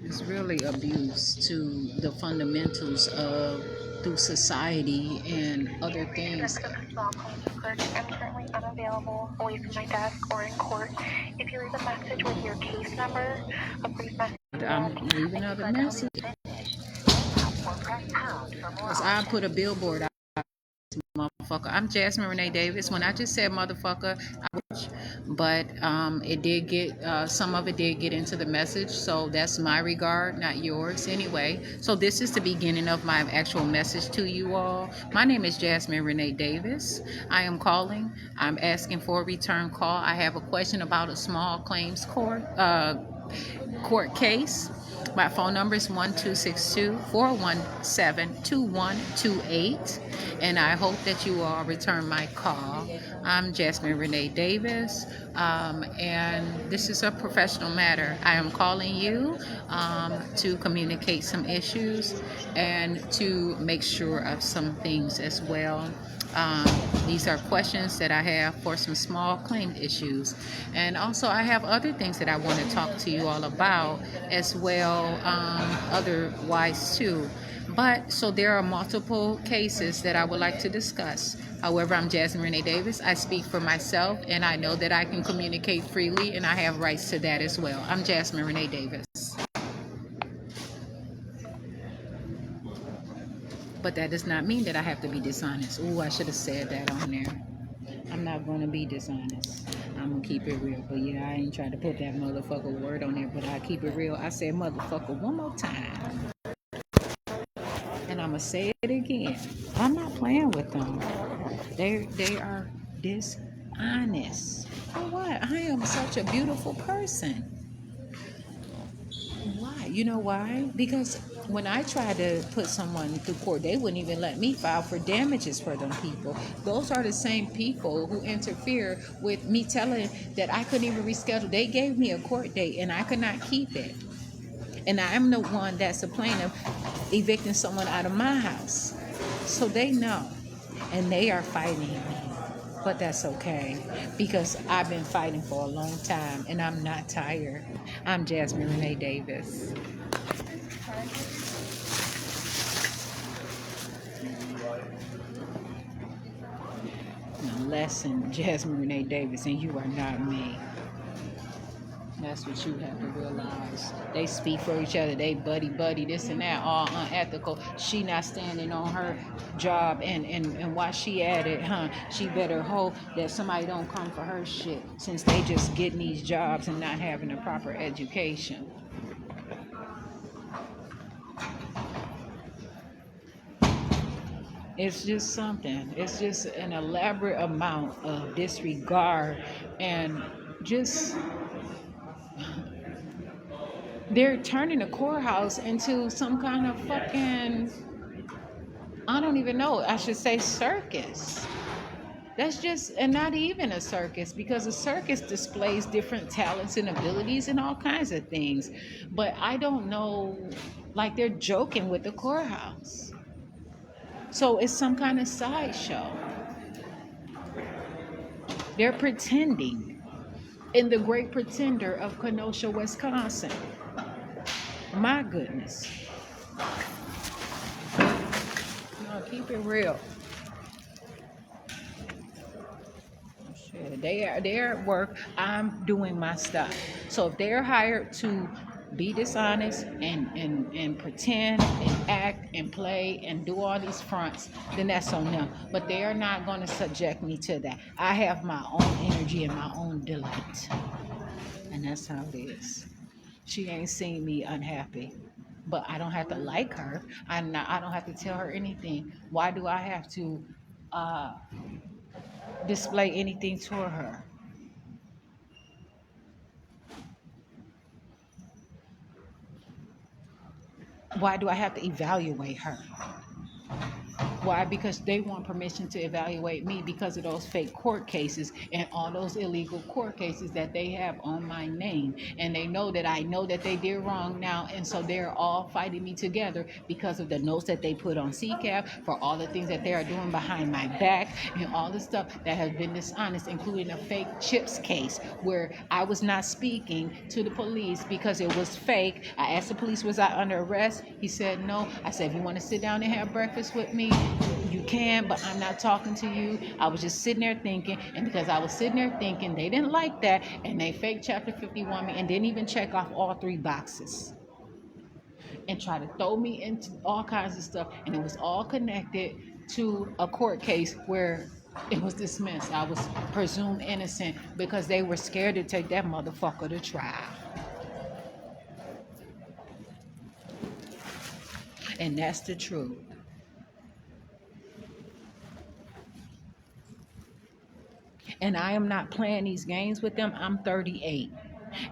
It's really abuse to the fundamentals of through society and other things. Small claims clerk. I'm currently unavailable, away from my desk or in court. If you leave a message with your case number, a brief message. I'm leaving another message. Because I put a billboard out. Motherfucker. I'm Jasmine Renee Davis. When I just said motherfucker, but it did get some of it did get into the message, so that's my regard, not yours anyway. So this is the beginning of my actual message to you all. My name is Jasmine Renee Davis. I am calling. I'm asking for a return call. I have a question about a small claims court case. My phone number is 1262-417-2128, and I hope that you all return my call. I'm Jasmine Renee Davis, and this is a professional matter. I am calling you to communicate some issues and to make sure of some things as well. These are questions that I have for some small claim issues, and also I have other things that I want to talk to you all about as well, otherwise too. But so there are multiple cases that I would like to discuss. However, I'm Jasmine Renee Davis. I speak for myself, and I know that I can communicate freely, and I have rights to that as well. I'm Jasmine Renee Davis. But that does not mean that I have to be dishonest. Ooh, I should have said that on there. I'm not going to be dishonest. I'm going to keep it real. But yeah, I ain't trying to put that motherfucker word on there, but I keep it real. I said motherfucker one more time. And I'm going to say it again. I'm not playing with them. They are dishonest. For what? I am such a beautiful person. Why? You know why? Because when I tried to put someone through court, they wouldn't even let me file for damages for them people. Those are the same people who interfere with me telling that I couldn't even reschedule. They gave me a court date and I could not keep it. And I'm the one that's a plaintiff evicting someone out of my house. So they know. And they are fighting me. But that's okay, because I've been fighting for a long time, and I'm not tired. I'm Jasmine Renee Davis. Now listen, Jasmine Renee Davis, and you are not me. That's what you have to realize. They speak for each other. They buddy, this and that, all unethical. She not standing on her job, and while she at it, she better hope that somebody don't come for her shit, since they just getting these jobs and not having a proper education. It's just something. It's just an elaborate amount of disregard and just they're turning the courthouse into some kind of fucking, I don't even know, I should say circus. That's just, and not even a circus, because a circus displays different talents and abilities and all kinds of things. But I don't know, like they're joking with the courthouse. So it's some kind of sideshow. They're pretending in the Great Pretender of Kenosha, Wisconsin. My goodness. No, keep it real. Shit, they're at work. I'm doing my stuff. So if they're hired to be dishonest and pretend and act and play and do all these fronts, then that's on them. But they are not going to subject me to that. I have my own energy and my own delight. And that's how it is. She ain't seen me unhappy. But I don't have to like her. I don't have to tell her anything. Why do I have to display anything toward her? Why do I have to evaluate her? Why? Because they want permission to evaluate me because of those fake court cases and all those illegal court cases that they have on my name. And they know that I know that they did wrong now. And so they're all fighting me together because of the notes that they put on CCAP, for all the things that they are doing behind my back, and all the stuff that has been dishonest, including a fake chips case where I was not speaking to the police because it was fake. I asked the police, was I under arrest? He said no. I said, if you want to sit down and have breakfast with me, you can, but I'm not talking to you. I was just sitting there thinking, and because I was sitting there thinking, they didn't like that, and they fake Chapter 51 me and didn't even check off all 3 boxes and try to throw me into all kinds of stuff, and it was all connected to a court case where it was dismissed. I was presumed innocent because they were scared to take that motherfucker to trial. And that's the truth. And I am not playing these games with them. I'm 38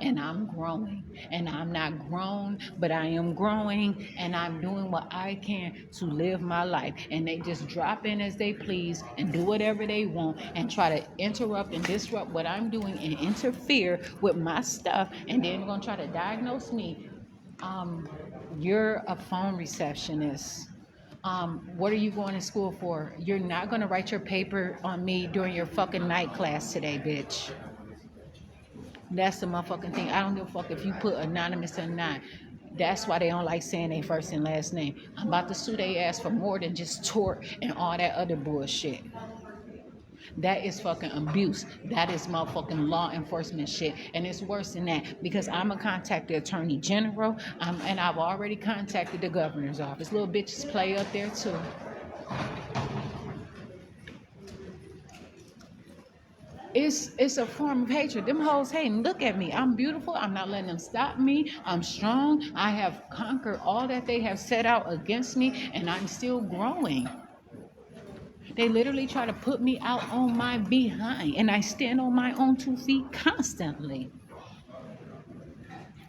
and I'm growing, and I'm not grown, but I am growing, and I'm doing what I can to live my life. And they just drop in as they please and do whatever they want and try to interrupt and disrupt what I'm doing and interfere with my stuff. And then they're going to try to diagnose me. You're a phone receptionist. What are you going to school for? You're not going to write your paper on me during your fucking night class today, bitch. That's the motherfucking thing. I don't give a fuck if you put anonymous or not. That's why they don't like saying their first and last name. I'm about to sue their ass for more than just tort and all that other bullshit. That is fucking abuse. That is motherfucking law enforcement shit. And it's worse than that, because I'm going to contact the Attorney General, and I've already contacted the governor's office. Little bitches play up there too. It's a form of hatred. Them hoes hating. Look at me. I'm beautiful. I'm not letting them stop me. I'm strong. I have conquered all that they have set out against me, and I'm still growing. They literally try to put me out on my behind, and I stand on my own 2 feet constantly.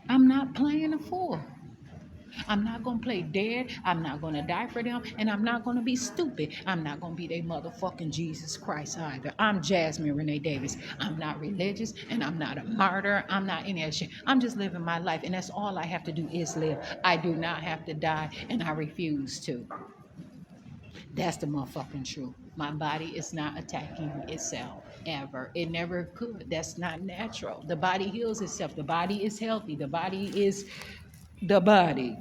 I'm not playing a fool. I'm not going to play dead. I'm not going to die for them, and I'm not going to be stupid. I'm not going to be their motherfucking Jesus Christ either. I'm Jasmine Renee Davis. I'm not religious, and I'm not a martyr. I'm not any of that shit. I'm just living my life, and that's all I have to do is live. I do not have to die, and I refuse to. That's the motherfucking truth. My body is not attacking itself, ever. It never could. That's not natural. The body heals itself. The body is healthy. The body is the body.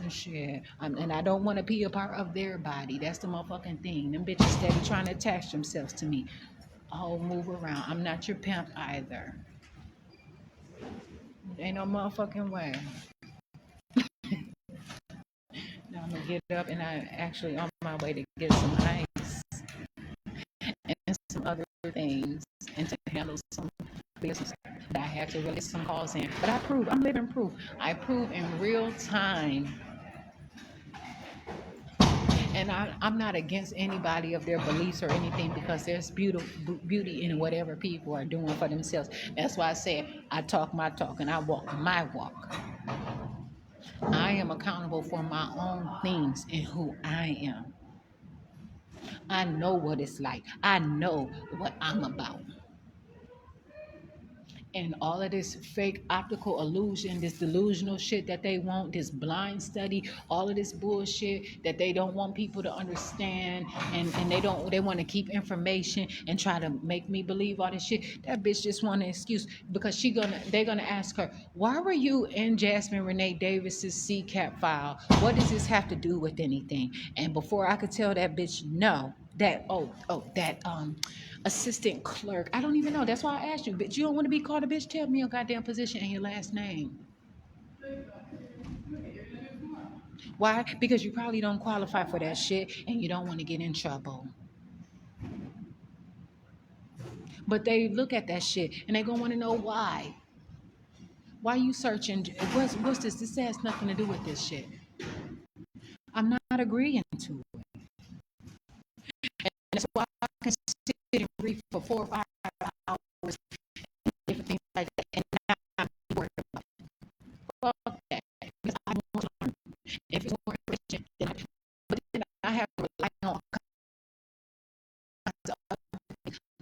Shit. And I don't want to be a part of their body. That's the motherfucking thing. Them bitches steady trying to attach themselves to me. Oh, move around. I'm not your pimp either. Ain't no motherfucking way. Now I'm gonna get up and I actually on my way to get some ice and some other things and to handle some business that I had to release some calls in. But I'm living proof. I prove in real time. And I'm not against anybody of their beliefs or anything because there's beauty in whatever people are doing for themselves. That's why I said I talk my talk and I walk my walk. I am accountable for my own things and who I am. I know what it's like. I know what I'm about. And all of this fake optical illusion, this delusional shit that they want, this blind study, all of this bullshit that they don't want people to understand, and they want to keep information and try to make me believe all this shit. That bitch just want an excuse because they're gonna ask her, why were you in Jasmine Renee Davis's CCAP file? What does this have to do with anything? And before I could tell that bitch no, that assistant clerk. I don't even know. That's why I asked you. Bitch, you don't want to be called a bitch. Tell me your goddamn position and your last name. Why? Because you probably don't qualify for that shit and you don't want to get in trouble. But they look at that shit and they gonna want to know why. Why you searching? What's this? This has nothing to do with this shit. I'm not agreeing to it. And that's why I can sit and read for 4 or 5 hours, different things like that, and not be worried about it. Fuck that. Because I want to learn. If it's more efficient, but then I have to rely on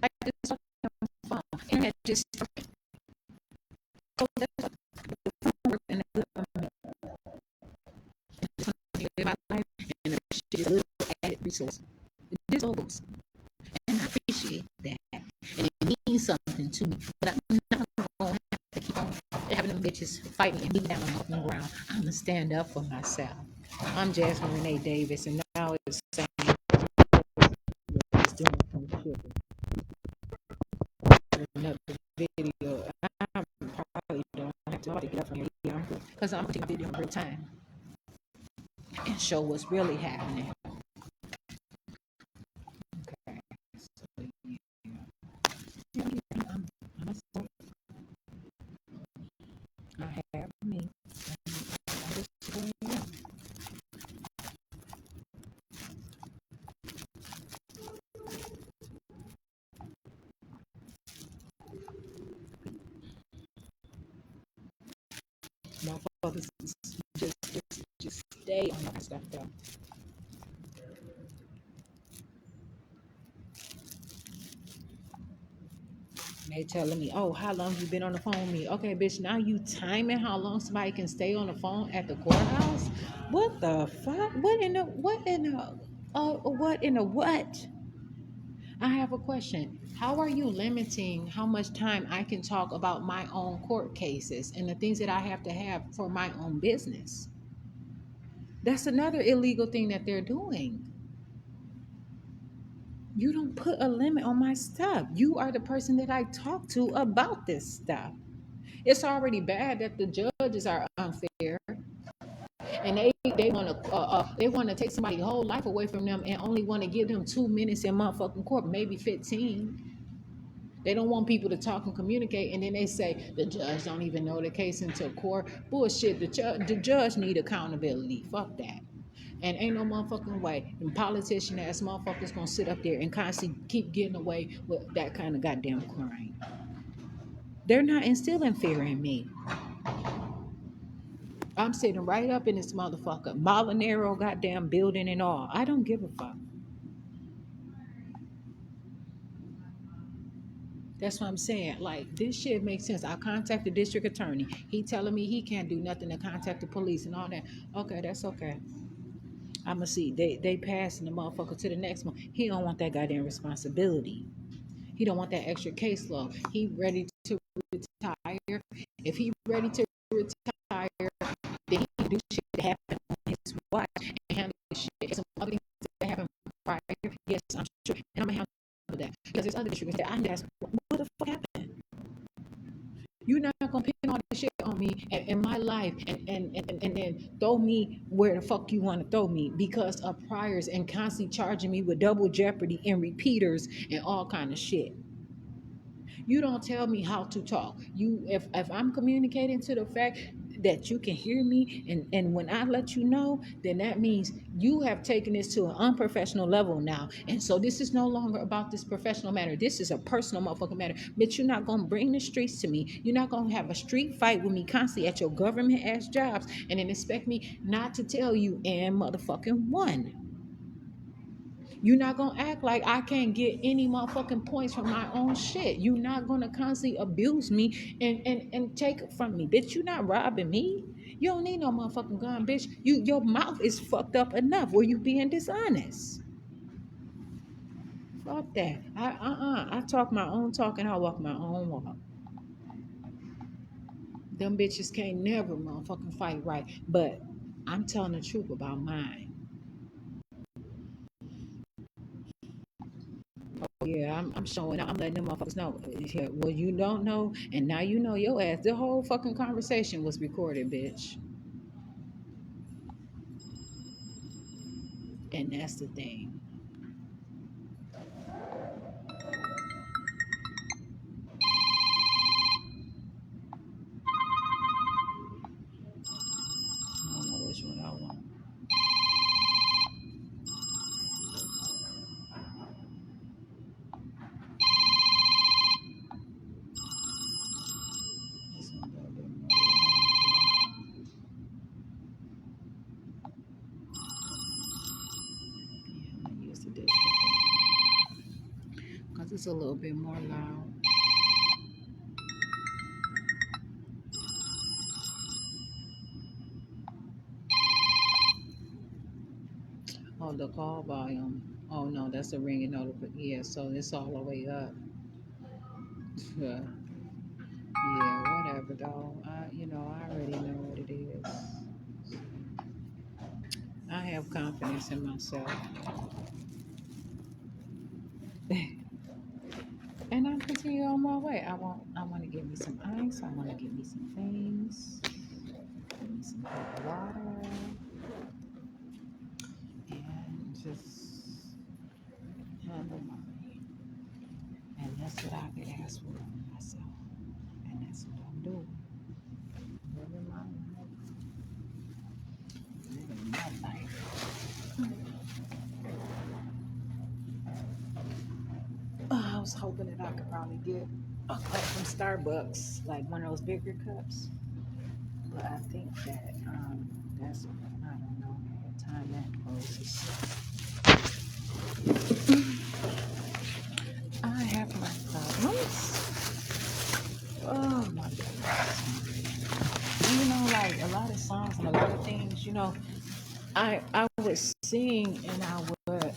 like this phone. Internet just so that's the phone work in the government. It's gonna live my life and the shit is a little added resource. This goes. And I appreciate that. And it means something to me. But I'm not gonna have to keep on having them bitches fighting and beating down on the ground. I'm gonna stand up for myself. I'm Jasmine Renee Davis, and now it's saying it's doing some shit. Another video. I probably don't have to get up from here because I'm gonna take a video in real time and show what's really happening. Okay. So, I have me. Motherfuckers just stay on that stuff though. They telling me, oh, how long you been on the phone with me? Okay, bitch, now you timing how long somebody can stay on the phone at the courthouse? What the fuck? What in the what? I have a question. How are you limiting how much time I can talk about my own court cases and the things that I have to have for my own business? That's another illegal thing that they're doing. You don't put a limit on my stuff. You are the person that I talk to about this stuff. It's already bad that the judges are unfair, and they want to take somebody's whole life away from them and only want to give them 2 minutes in motherfucking court, maybe 15. They don't want people to talk and communicate, and then they say the judge don't even know the case until court. Bullshit. The judge need accountability. Fuck that. And ain't no motherfucking way. And politician ass motherfuckers gonna sit up there and constantly keep getting away with that kind of goddamn crime. They're not instilling fear in me. I'm sitting right up in this motherfucker, Molinaro goddamn building and all. I don't give a fuck. That's what I'm saying. Like, this shit makes sense. I contact the district attorney. He telling me he can't do nothing to contact the police and all that. Okay, that's okay. I'ma see. They passing the motherfucker to the next one. He don't want that goddamn responsibility. He don't want that extra caseload. He ready to retire. If he ready to retire, then he can do shit that happened on his watch and handle shit. Some other things that happened prior. Yes, I'm sure. And I'm gonna handle that. Because there's other districts that I ask, what the fuck happened? You're not gonna pin all this shit on me life and then throw me where the fuck you want to throw me because of priors and constantly charging me with double jeopardy and repeaters and all kind of shit. You don't tell me how to talk. If I'm communicating to the fact that you can hear me and when I let you know, then that means you have taken this to an unprofessional level now. And so this is no longer about this professional matter. This is a personal motherfucking matter. Bitch, you're not gonna bring the streets to me. You're not gonna have a street fight with me constantly at your government ass jobs and then expect me not to tell you and motherfucking one. You're not gonna act like I can't get any motherfucking points from my own shit. You're not gonna constantly abuse me and take it from me. Bitch, you're not robbing me. You don't need no motherfucking gun, bitch. Your mouth is fucked up enough where you being dishonest. Fuck that. I talk my own talk and I walk my own walk. Them bitches can't never motherfucking fight right. But I'm telling the truth about mine. Yeah, I'm showing up. I'm letting them motherfuckers know. Yeah, well, you don't know, and now you know your ass. The whole fucking conversation was recorded, bitch. And that's the thing. I don't know which one I want. This one got a bit more. Yeah, I'm gonna use the dish because it's a little bit more loud. Oh, the call volume. Oh no, that's a ringing notification. Yeah, so it's all the way up. Yeah, whatever, though. I already know what it is. I have confidence in myself. And I continue on my way. I want to get me some ice. I want to get me some things. Get me some hot water. And just handle mine. And that's what I could ask for myself. And that's what I'm doing. Living my life. I was hoping that I could probably get a cup from Starbucks, like one of those bigger cups. But I think that that's, I don't know what time that closes. I have my problems. Oh my goodness. Like a lot of songs and a lot of things, I would sing and I would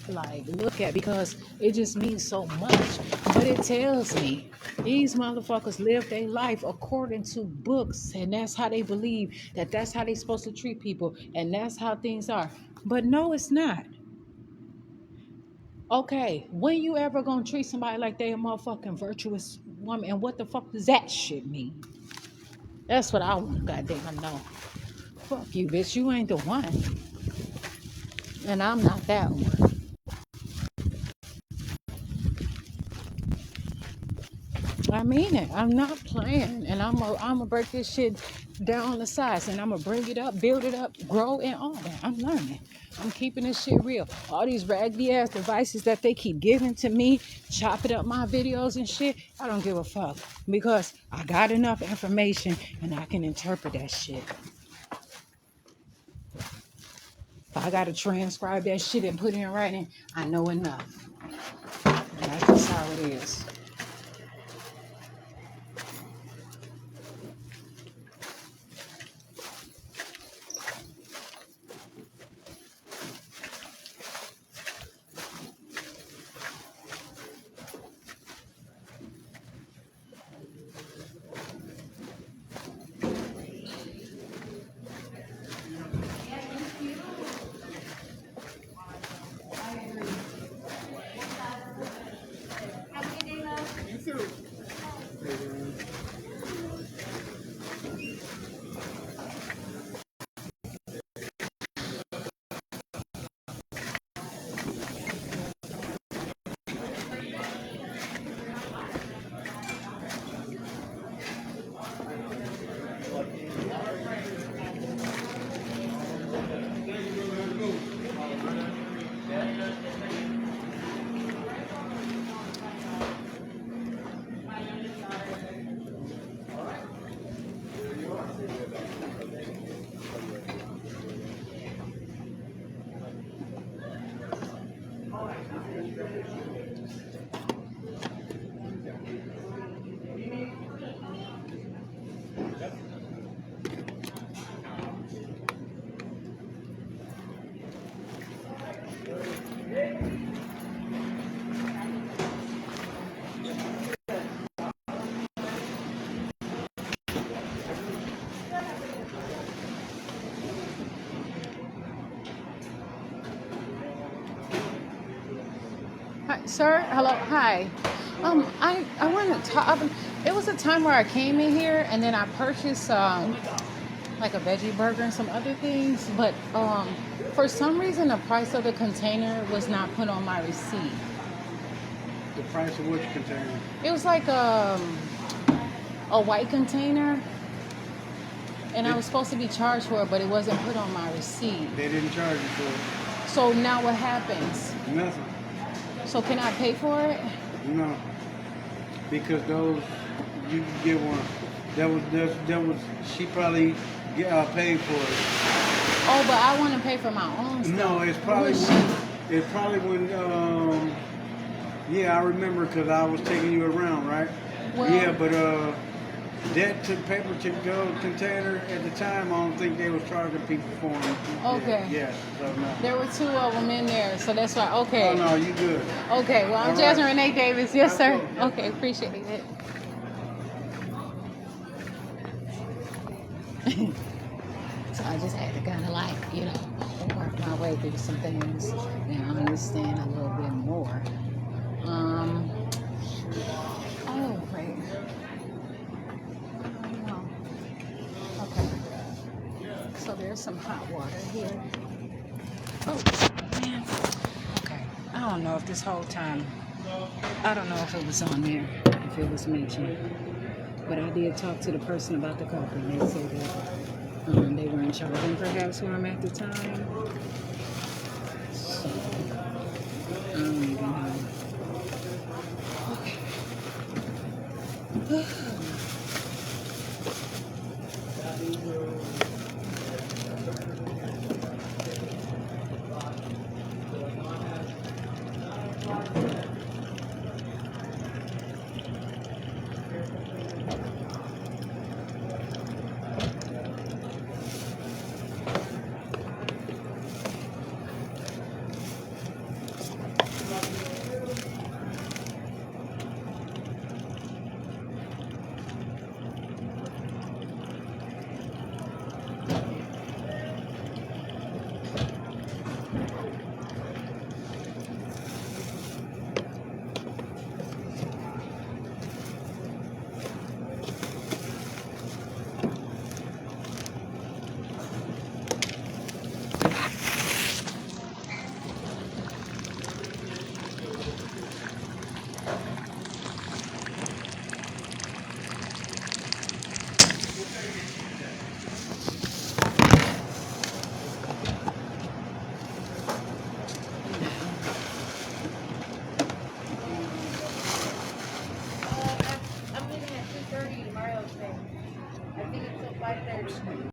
like look at because it just means so much. But it tells me these motherfuckers live their life according to books, and that's how they believe that's how they supposed to treat people, and that's how things are. But no, it's not. Okay, when you ever gonna treat somebody like they a motherfucking virtuous woman, and what the fuck does that shit mean? That's what I want to goddamn know. Fuck you, bitch. You ain't the one. And I'm not that one. I mean it. I'm not playing. And I'm gonna break this shit down on the sides. And I'm gonna bring it up, build it up, grow, and all that. I'm learning. I'm keeping this shit real. All these raggedy ass devices that they keep giving to me, chopping up my videos and shit, I don't give a fuck. Because I got enough information and I can interpret that shit. If I gotta transcribe that shit and put it in writing, I know enough. And that's just how it is. Sir, hello, hi. I want to talk. It was a time where I came in here and then I purchased like a veggie burger and some other things, but for some reason the price of the container was not put on my receipt. The price of which container? It was like a white container, and I was supposed to be charged for it, but it wasn't put on my receipt. They didn't charge you for it. So now what happens? Nothing. So can I pay for it? No. Because those, you can get one. That was, she probably paid for it. Oh, but I want to pay for my own stuff. No, it's probably when, yeah, I remember because I was taking you around, right? Well, yeah, but that paper to go container at the time, I don't think they was charging people for them. Okay. Yeah, so no. There were two of them in there, so that's why. Okay. Oh no, you good. Okay. Well, I'm All Jasmine right. Renee Davis. Yes, sir. Okay, yeah. Okay, appreciate it. So I just had to kind of work my way through some things and understand a little bit more. Oh, wait. No. Okay. So there's some hot water here. Oh, man. Okay. I don't know if this whole time, I don't know if it was on there, if it was mentioned. But I did talk to the person about the cup, and they said that they weren't charging perhaps for them at the time. So, I don't even know. Okay. I'm leaving at 2:30 tomorrow, so I think it's till 5:30.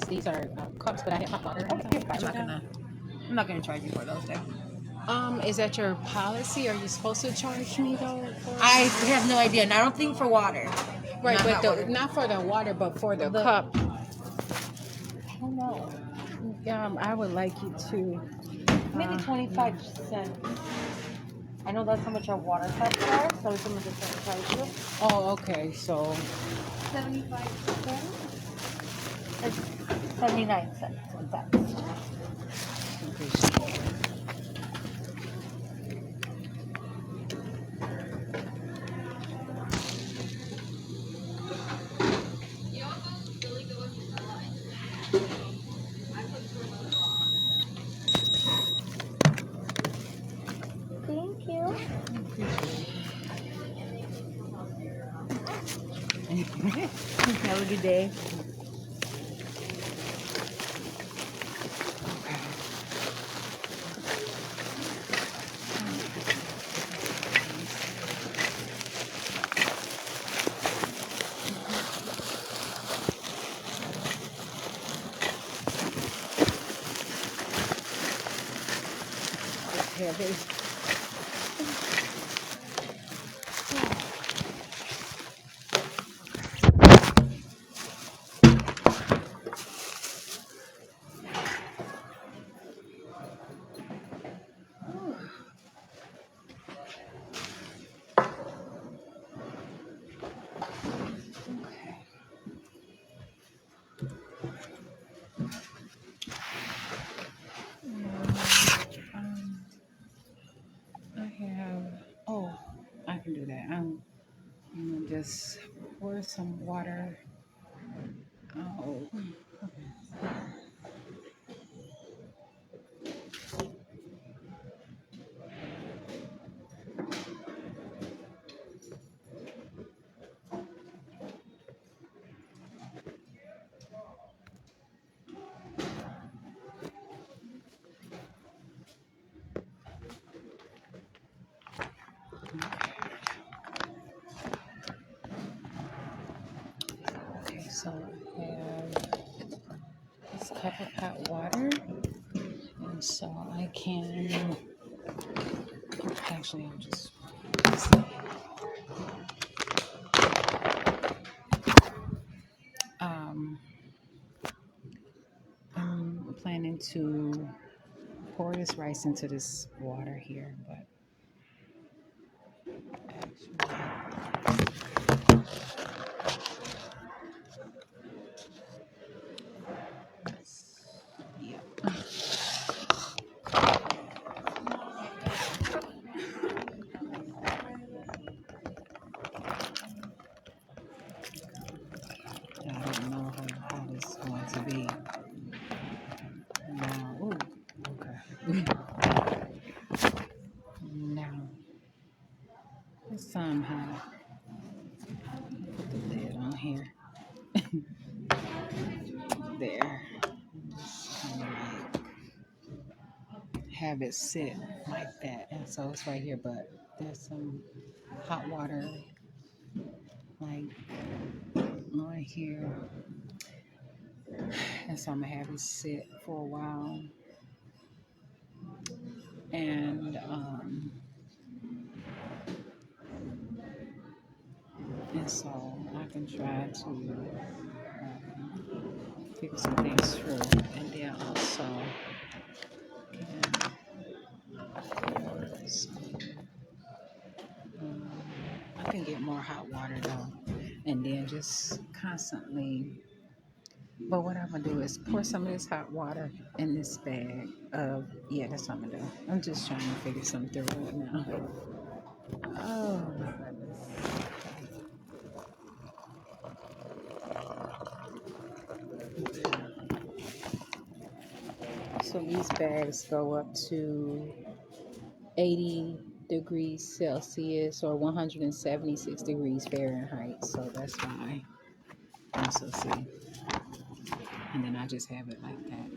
These are cups, but I have hot water. I'm not gonna charge you for those though. Is that your policy? Are you supposed to charge me though? I have no idea, and I don't think for water. Right, Not but hot water. not for the water, but for the cup. I don't know. I would like you to. Maybe 25 cents. I know that's how much our water cups are, so someone just trying to charge you. Oh, okay. So 75 cents? It's 79 cents in fact. Thank you. Have a good day. heavy. Um, I have. Oh, I can do that. I'm gonna just pour some water. Oh, okay. So I have this cup of hot water, and so I can. Actually, I'll just. Um, I'm planning to pour this rice into this water here, but actually, yeah. I don't know how this is going to be. Now, ooh, okay. Now, this time how put the lid on here. There. Just kind of like have it sit like that. And so it's right here, but there's some hot water like on here. And so I'm gonna have it sit for a while. And so I can try to figure some things through. And then also I can get more hot water though. And then just constantly. But what I'm gonna do is pour some of this hot water in this bag of, yeah, that's what I'm gonna do. I'm just trying to figure something through right now. Oh my goodness. So these bags go up to 80 degrees Celsius or 176 degrees Fahrenheit. So that's why I'm so see. And then I just have it like that.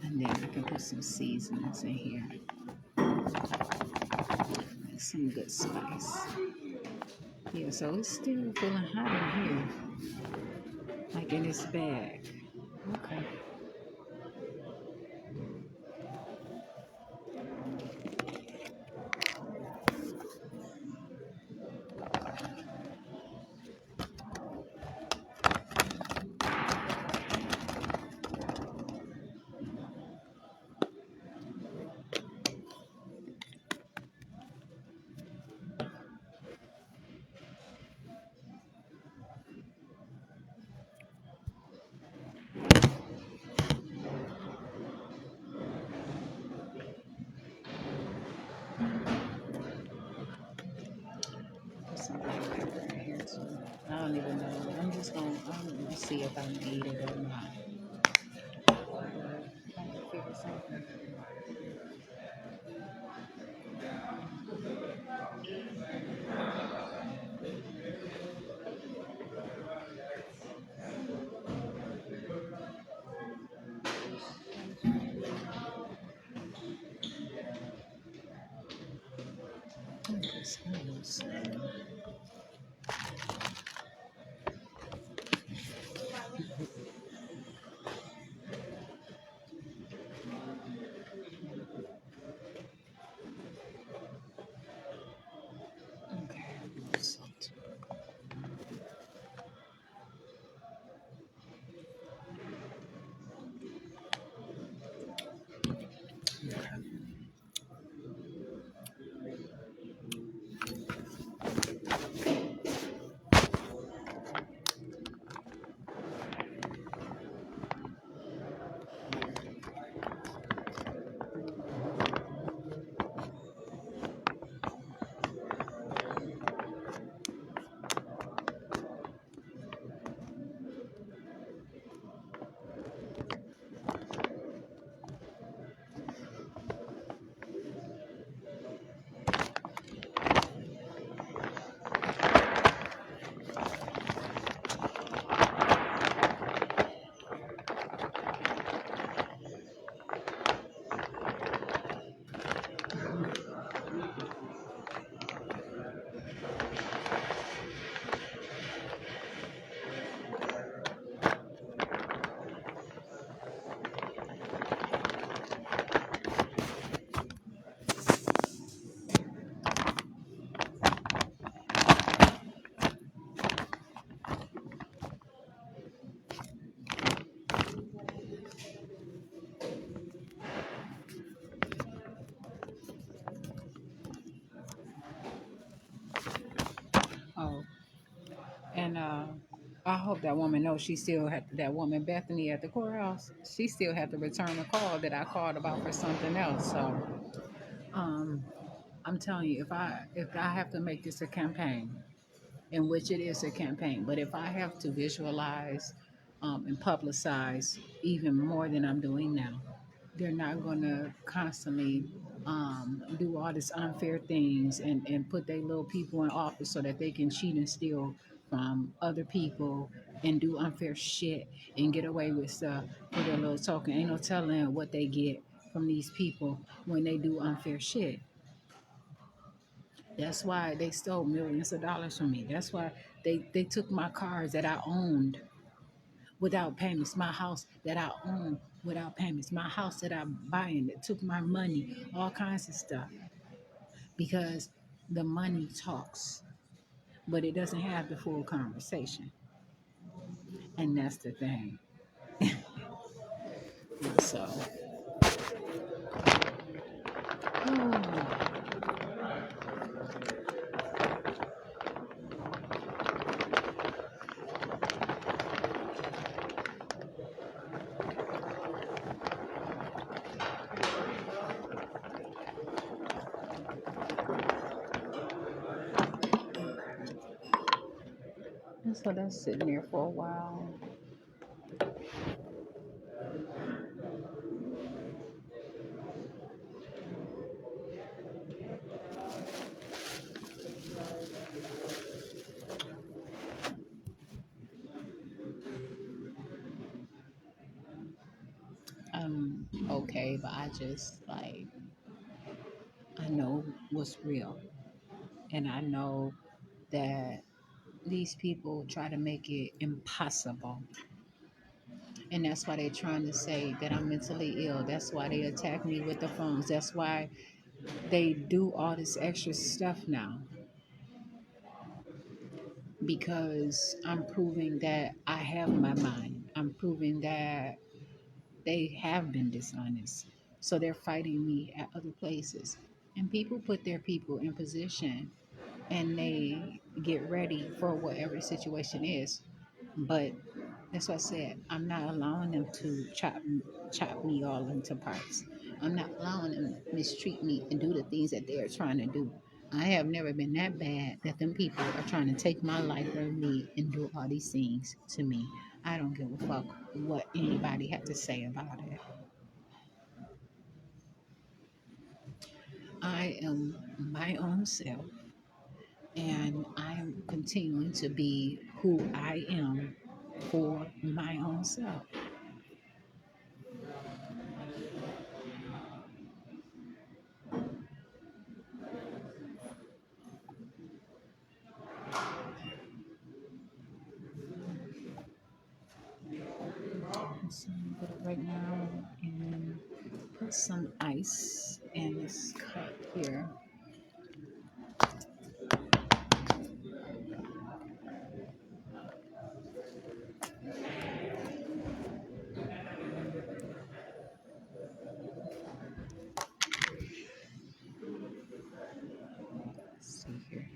And then I can put some seasonings in here. Like some good spice. Yeah, so it's still feeling hot in here. Like in this bag. Okay. Put some black pepper in here too. I don't even know. I'm gonna see if I need it or not. Trying to figure something. It smells. Okay, salt. I hope that woman knows she still had that woman Bethany at the courthouse. She still had to return a call that I called about for something else. So, um, I'm telling you, if I have to make this a campaign, in which it is a campaign, but if I have to visualize and publicize even more than I'm doing now, they're not going to constantly do all these unfair things and put their little people in office so that they can cheat and steal from other people and do unfair shit and get away with stuff for their little token. Ain't no telling what they get from these people when they do unfair shit. That's why they stole millions of dollars from me. That's why they took my cars that I owned without payments, my house that I own without payments, my house that I'm buying that took my money, all kinds of stuff. Because the money talks, but it doesn't have the full conversation. And that's the thing. So, oh, so that's sitting there for a while. Okay, but I just like, I know what's real. And I know that these people try to make it impossible. And that's why they're trying to say that I'm mentally ill. That's why they attack me with the phones. That's why they do all this extra stuff now. Because I'm proving that I have my mind. I'm proving that they have been dishonest. So they're fighting me at other places. And people put their people in position and they get ready for whatever the situation is. But that's what I said. I'm not allowing them to chop me all into parts. I'm not allowing them to mistreat me and do the things that they're trying to do. I have never been that bad that them people are trying to take my life from me and do all these things to me. I don't give a fuck what anybody had to say about it. I am my own self and I am continuing to be who I am for my own self. So I'm gonna put it right now and put some ice in this cup here. Let's see here.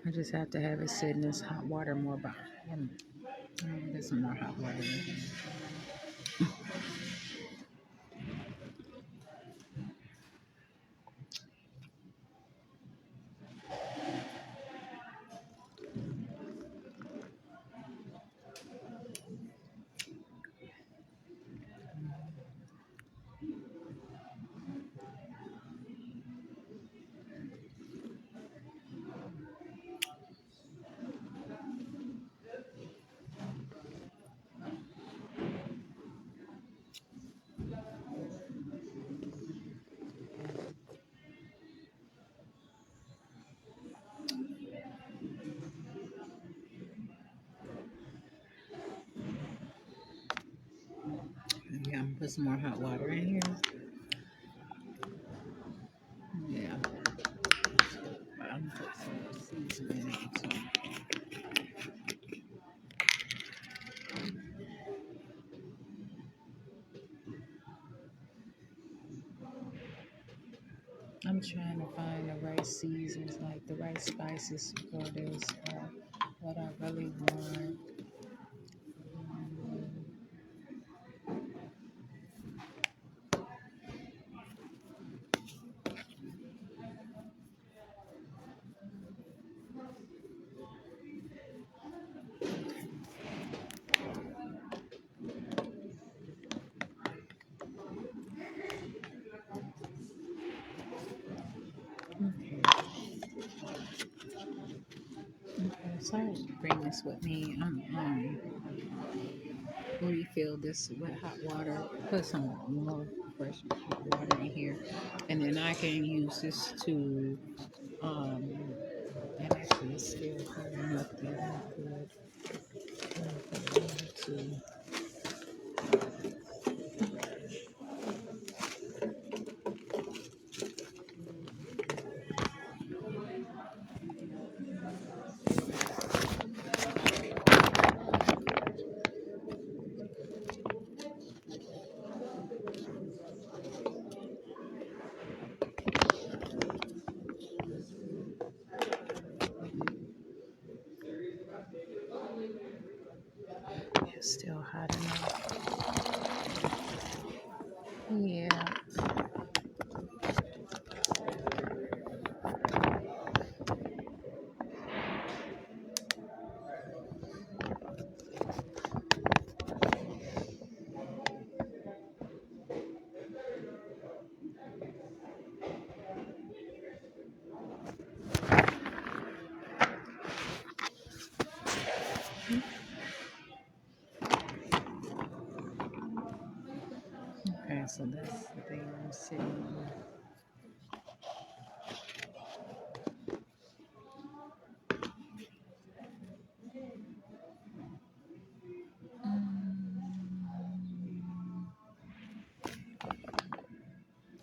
I just have to have it sit in this hot water more about get some more hot water. Put some more hot water in here. Yeah. I'm put some seasoning in it too. I'm trying to find the right seasons, like the right spices for this. What I really want. Okay. Okay. So bring this with me. Refill this with hot water. Put some more fresh hot water in here, and then I can use this to and actually it's still hot enough that I could put water to. It's still hot enough. Yeah. Okay, so that's the thing I'm sitting on.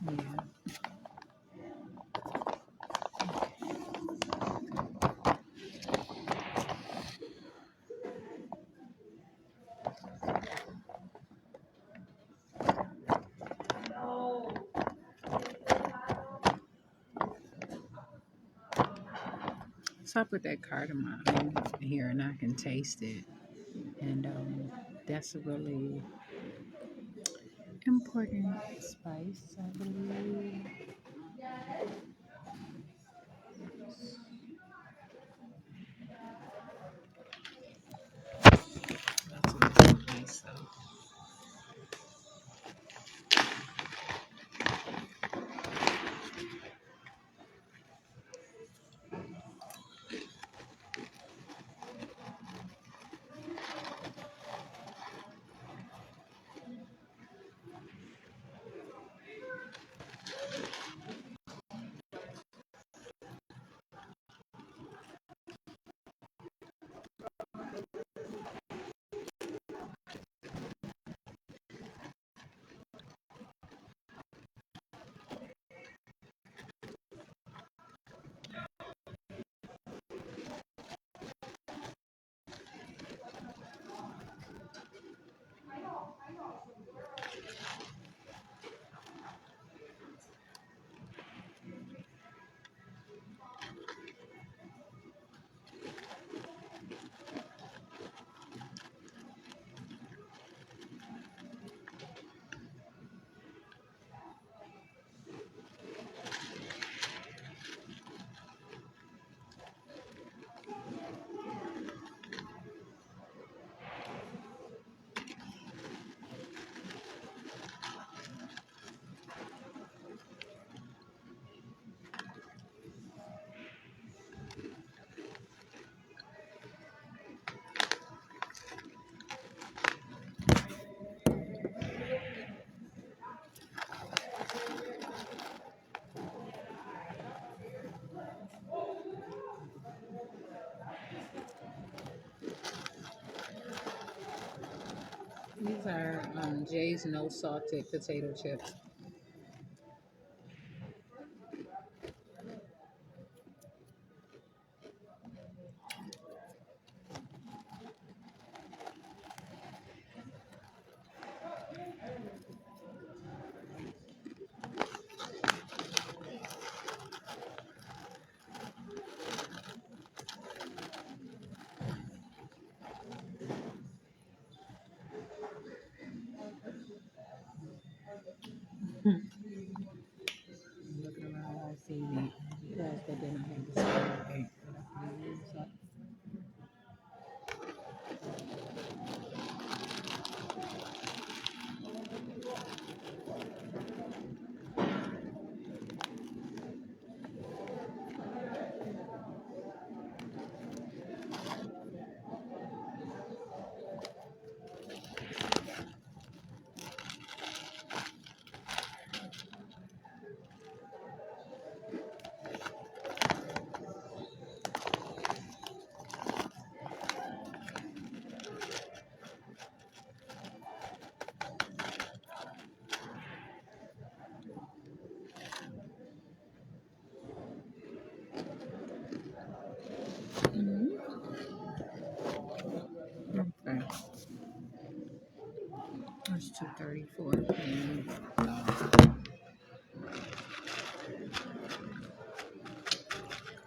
Yeah. So I put that cardamom in here and I can taste it. And that's a really important spice, I believe. That's a really nice though. Jay's no salted potato chips. Looking around, I see the girls that didn't have the same thing. Okay. It's 2:34 p.m.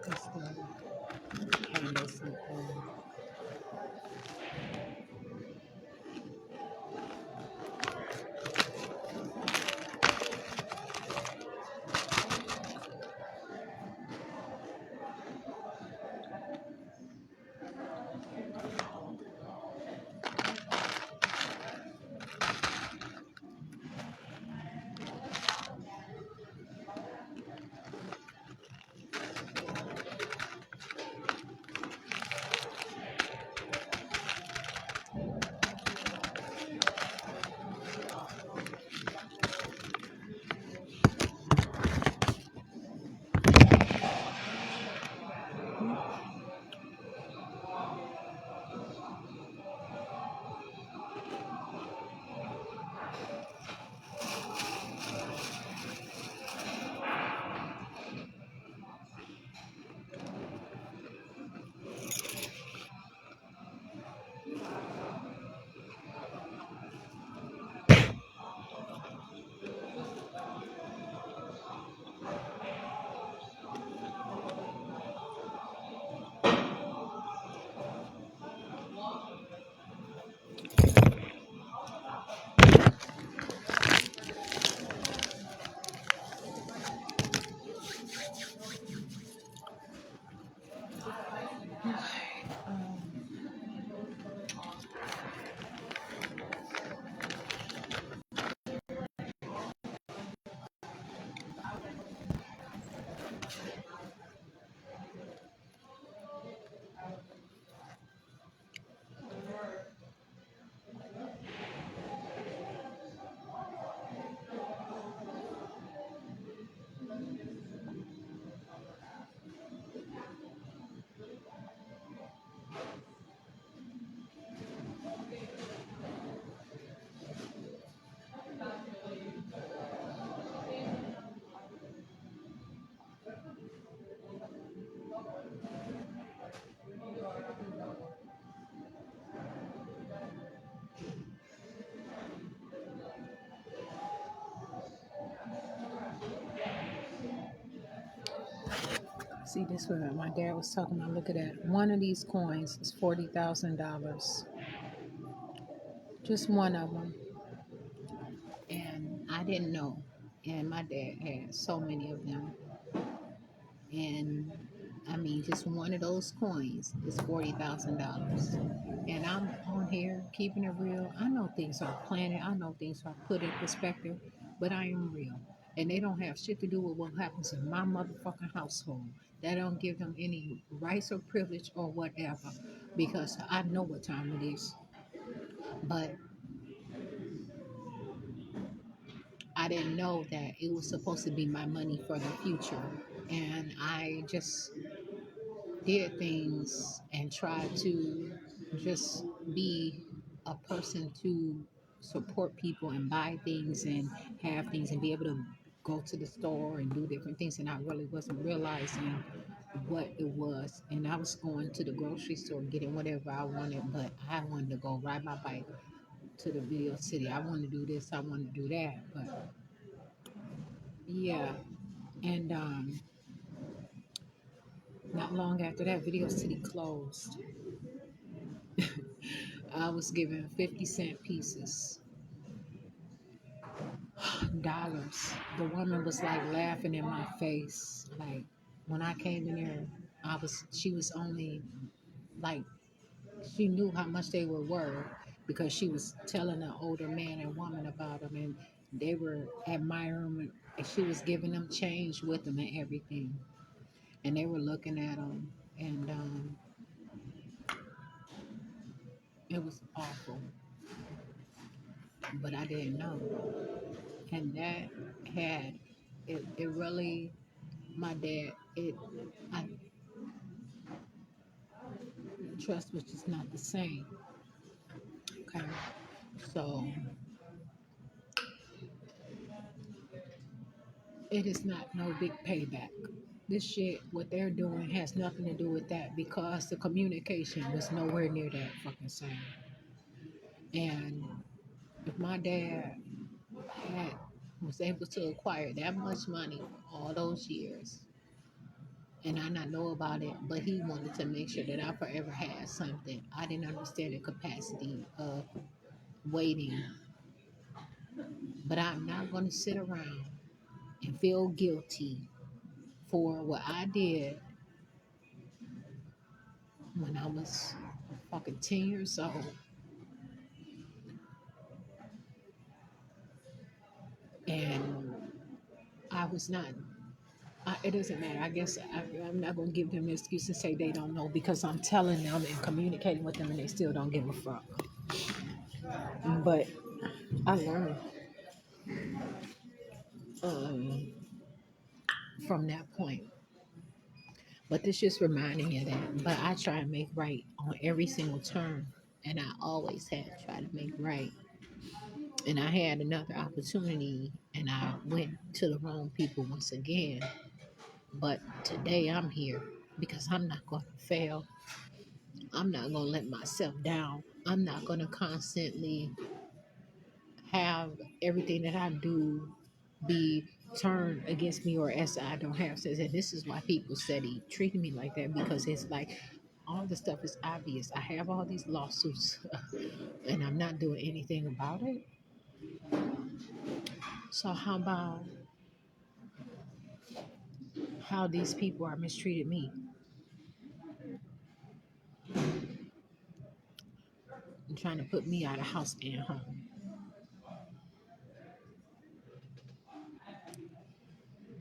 It's the candles and see, this what my dad was talking about. Look at that. One of these coins is $40,000. Just one of them. And I didn't know. And my dad had so many of them. And I mean, just one of those coins is $40,000. And I'm on here keeping it real. I know things are planted. I know things are put in perspective, but I am real. And they don't have shit to do with what happens in my motherfucking household. That don't give them any rights or privilege or whatever, because I know what time it is. But I didn't know that it was supposed to be my money for the future. And I just did things and tried to just be a person to support people and buy things and have things and be able to go to the store and do different things. And I really wasn't realizing what it was. And I was going to the grocery store getting whatever I wanted, but I wanted to go ride my bike to the video city. I want to do this, I want to do that. But yeah, and not long after that, Video City closed. I was given 50-cent pieces, dollars. The woman was like laughing in my face. Like when I came in there, she was only like, she knew how much they were worth because she was telling an older man and woman about them, and they were admiring, and she was giving them change with them and everything. And they were looking at them, and it was awful, but I didn't know. And that had, it really, my dad, I, trust was just not the same. Okay. So it is not no big payback. This shit, what they're doing has nothing to do with that because the communication was nowhere near that fucking same. And if my dad had was able to acquire that much money for all those years, and I not know about it, but he wanted to make sure that I forever had something. I didn't understand the capacity of waiting, but I'm not going to sit around and feel guilty for what I did when I was fucking 10 years old. And I was not, it doesn't matter. I guess I'm not going to give them an excuse and say they don't know because I'm telling them and communicating with them and they still don't give a fuck. But I learned um, from that point. But this just reminding me of that. But I try to make right on every single turn. And I always have tried to make right. And I had another opportunity and I went to the wrong people once again. But today I'm here because I'm not going to fail. I'm not going to let myself down. I'm not going to constantly have everything that I do be turned against me or as I don't have sense. And this is why people said he treated me like that because it's like all the stuff is obvious. I have all these lawsuits and I'm not doing anything about it. So how about how these people are mistreated me and trying to put me out of house and home?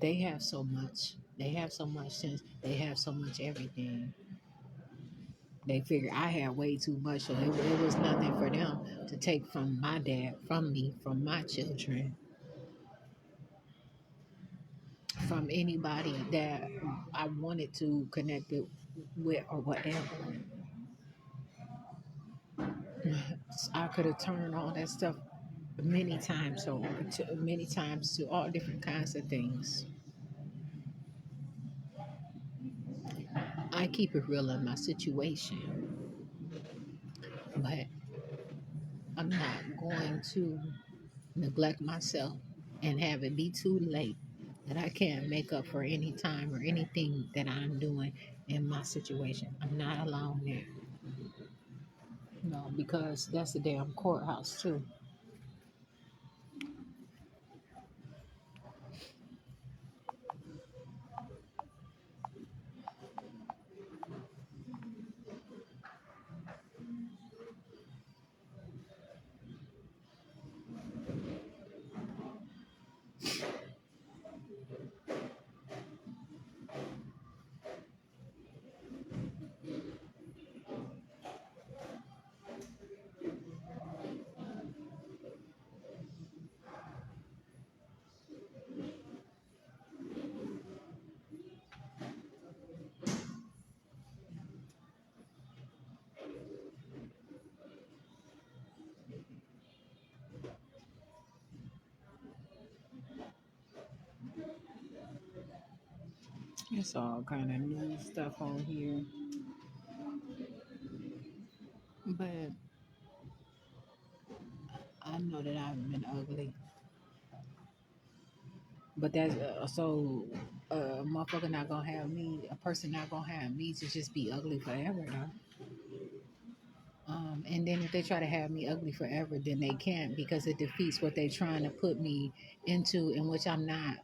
They have so much. They have so much sense. They have so much everything. They figure I had way too much, so it was nothing for them to take from my dad, from me, from my children, from anybody that I wanted to connect it with or whatever. I could have turned all that stuff many times over, many times to all different kinds of things. I keep it real in my situation, but I'm not going to neglect myself and have it be too late that I can't make up for any time or anything that I'm doing in my situation. I'm not allowing it. No, because that's the damn courthouse too. It's all kind of new stuff on here, but I know that I've been ugly. But that's so a motherfucker not gonna have me, a person not gonna have me to just be ugly forever though. And then if they try to have me ugly forever, then they can't because it defeats what they're trying to put me into, in which I'm not.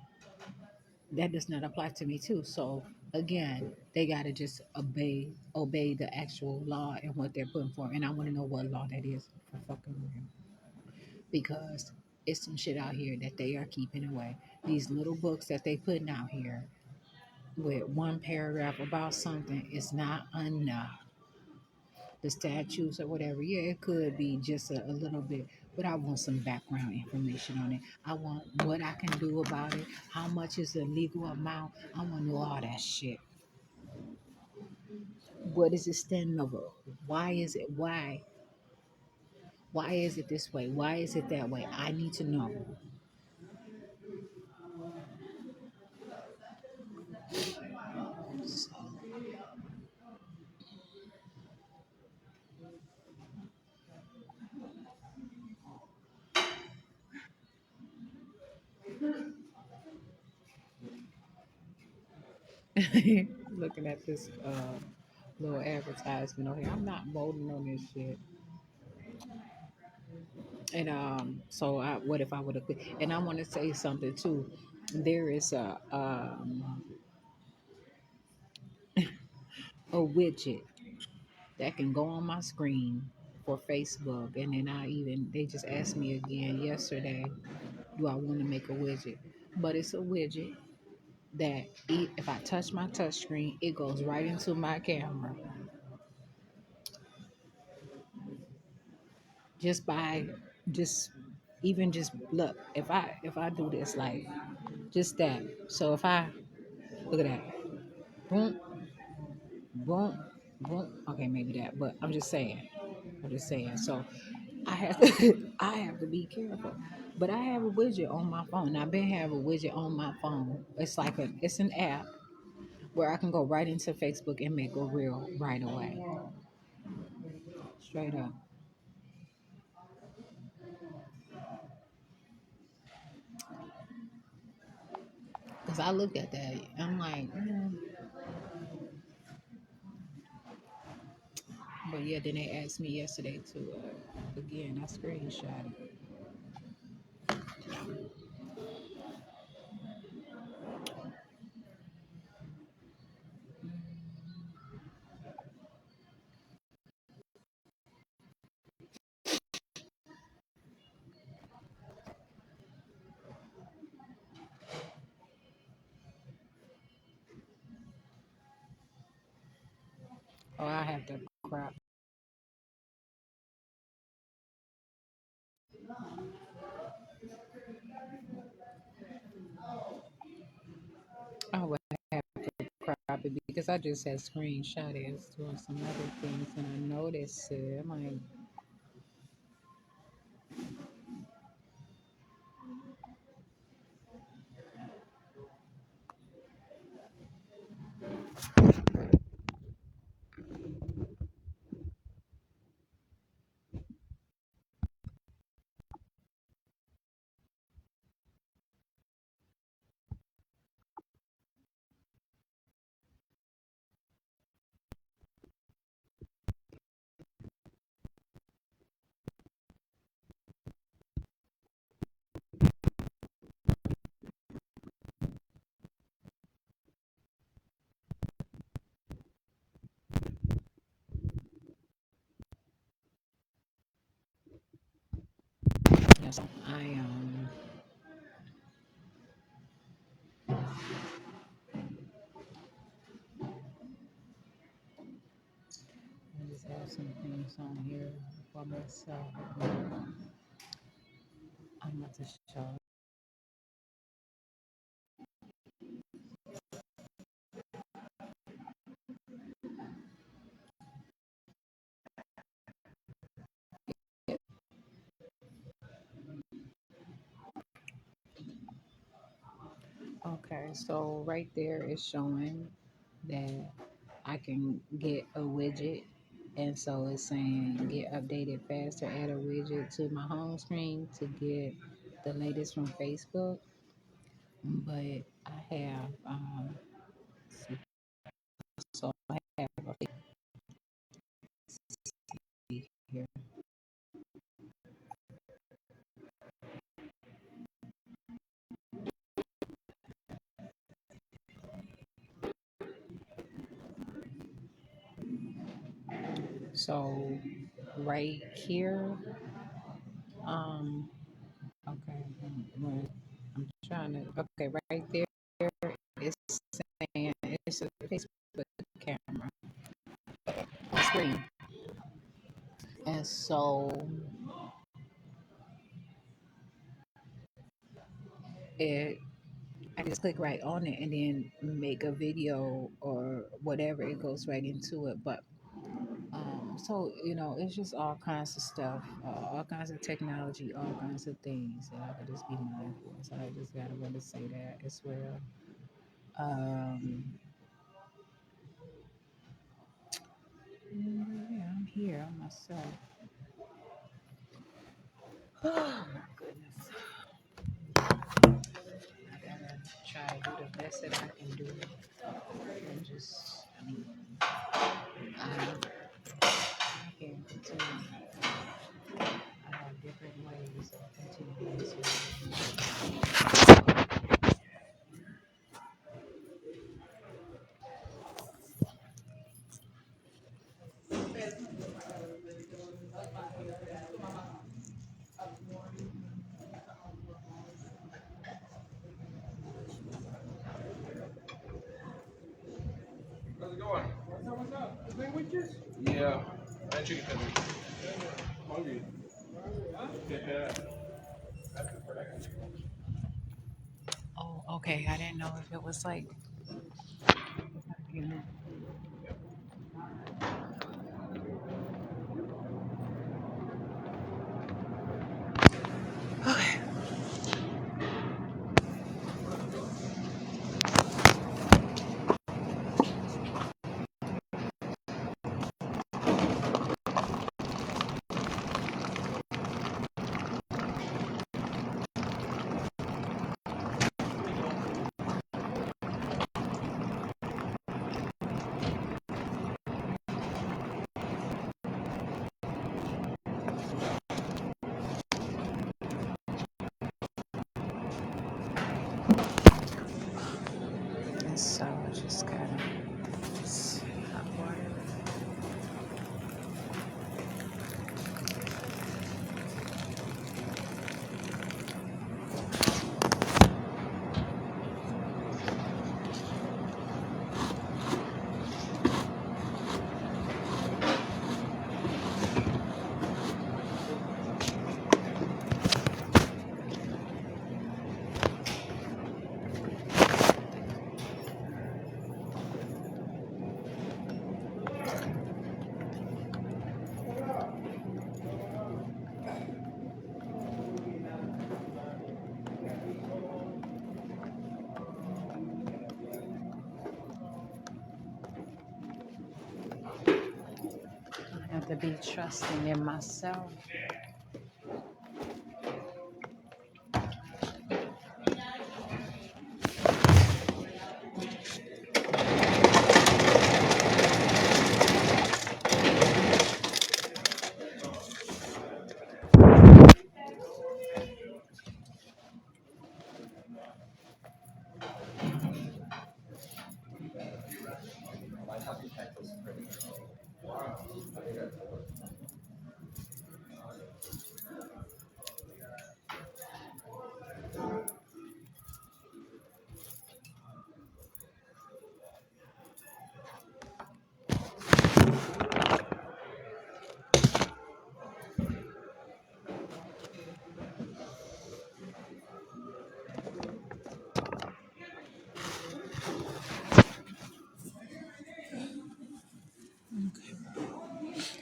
That does not apply to me too. So again, they gotta just obey the actual law and what they're putting for. And I want to know what law that is for fucking real, because it's some shit out here that they are keeping away. These little books that they putting out here with one paragraph about something is not enough. The statutes or whatever, yeah, it could be just a little bit, but I want some background information on it. I want what I can do about it, how much is the legal amount. I want to know all that shit. What is it standing over? Why is it? Why is it this way? Why is it that way? I need to know. So, looking at this little advertisement on here, I'm not voting on this shit. And so what if I would have quit? And I want to say something too. There is a widget that can go on my screen for Facebook, and then they just asked me again yesterday, do I want to make a widget? But it's a widget that if I touch my touch screen, it goes right into my camera. Just by just even just look, if I do this like just that. So if I look at that, boom, boom, boom. Okay, maybe that, but I'm just saying. I'm just saying. So I have to, I have to be careful. But I have a widget on my phone. I've been having a widget on my phone. It's an app where I can go right into Facebook and make a reel right away. Straight up. Cause I looked at that. I'm like, but yeah. Then they asked me yesterday to again. I screenshot it. Oh, I have to crop. I would have to crop it because I just had screenshot it. It's doing some other things, and I noticed it. I'm like, yes, I just have some things on here for myself. I'm about to show. Okay, so right there is showing that I can get a widget. And so it's saying get updated faster, add a widget to my home screen to get the latest from Facebook. But I have, so I have a feed here. So right here, um, okay, I'm trying to, okay, right there, it's saying it's a Facebook camera screen. And so it I just click right on it and then make a video or whatever. It goes right into it. But so it's just all kinds of stuff, all kinds of technology, all kinds of things that I could just be mindful. So I just gotta want to say that as well. Um, yeah, I'm here on myself. Oh my goodness. I gotta try to do the best that I can do and just, I can continue. I have different ways of continuing to. How's it going? What's up? Everything with you? Yeah. And chicken tenders. Hungry. Yeah. Oh, okay. I didn't know if it was like, you know. Okay. And so I just gotta hot water. I have to be trusting in myself.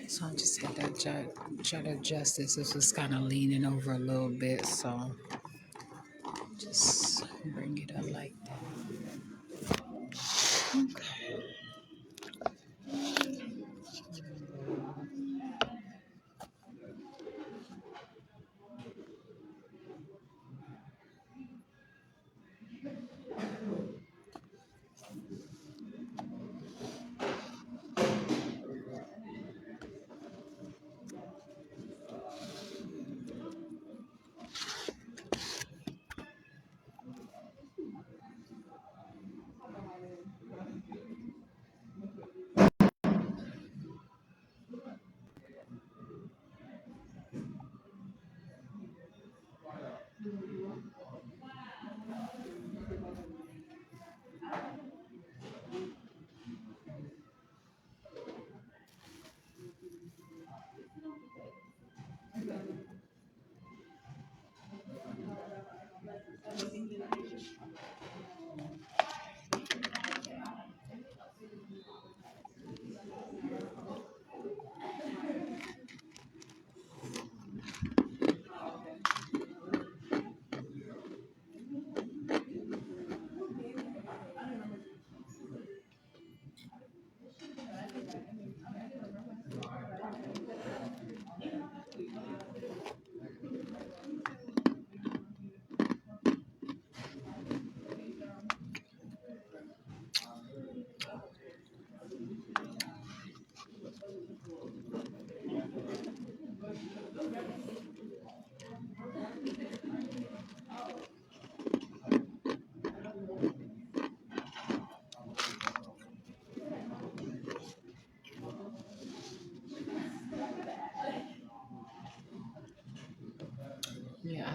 So I just got to try to adjust this. This was kind of leaning over a little bit. So just Bring it up like that. Okay. Yeah,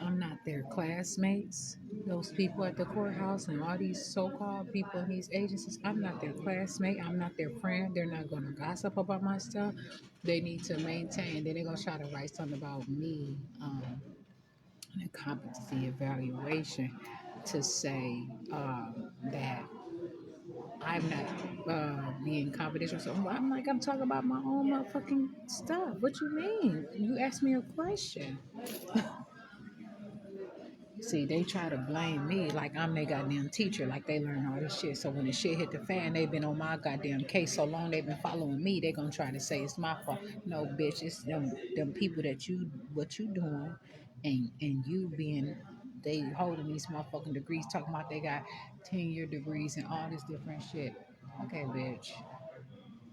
I'm not their classmates. Those people at the courthouse and all these so-called people in these agencies, I'm not their classmate. I'm not their friend. They're not going to gossip about my stuff. They need to maintain. Then they're going to try to write something about me in a competency evaluation to say that I'm not being confidential. So I'm like, I'm talking about my own motherfucking stuff. What you mean? You asked me a question. See, they try to blame me like I'm their goddamn teacher, like they learn all this shit. So when the shit hit the fan, they've been on my goddamn case so long, they've been following me, they gonna try to say it's my fault. No, bitch, it's them people that what you doing and you being, they holding these motherfucking degrees, talking about they got 10-year degrees and all this different shit. Okay, bitch.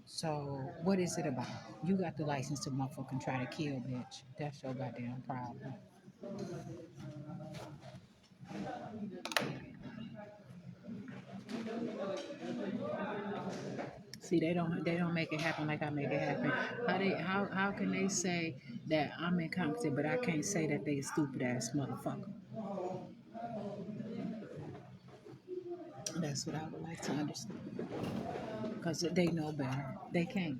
So what is it about? You got the license to motherfucking try to kill, bitch. That's your goddamn problem. See, they don't make it happen like I make it happen. How can they say that I'm incompetent, but I can't say that they a stupid ass motherfucker? That's what I would like to understand. Because they know better. They can't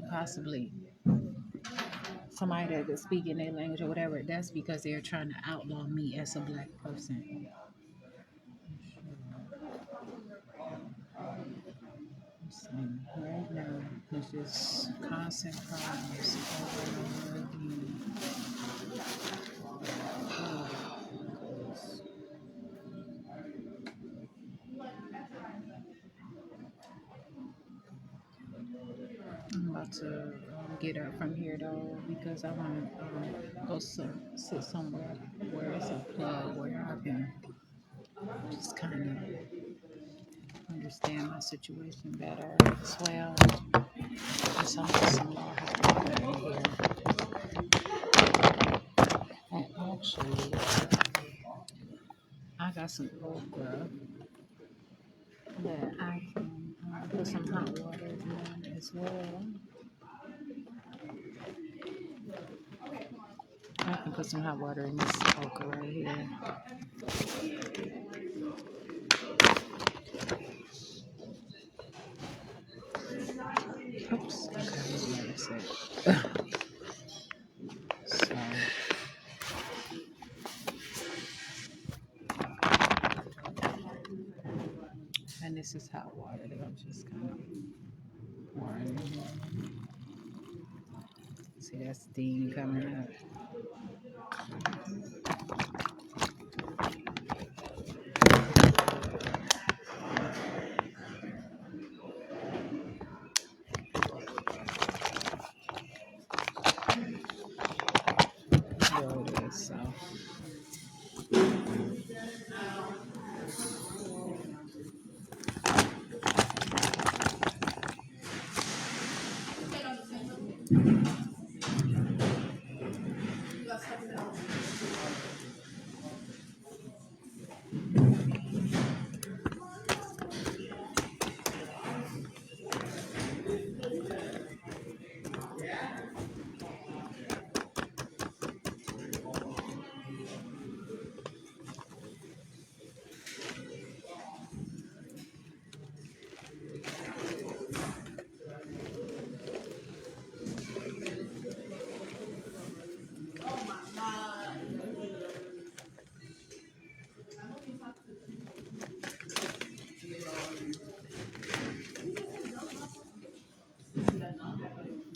possibly. Somebody that is speaking their language or whatever, that's because they're trying to outlaw me as a black person. Right now, it's just constant problems over and over again. I'm about to get up from here though because I want to go sit somewhere where it's a plug where I can just kind of understand my situation better as well. Because I'm just some more hot water in here. And actually, I got some okra that I can put some hot water in as well. I can put some hot water in this okra right here. Oops. Okay, that's it. So, and this is hot water that I'm just kind of pouring in here. See that steam coming up.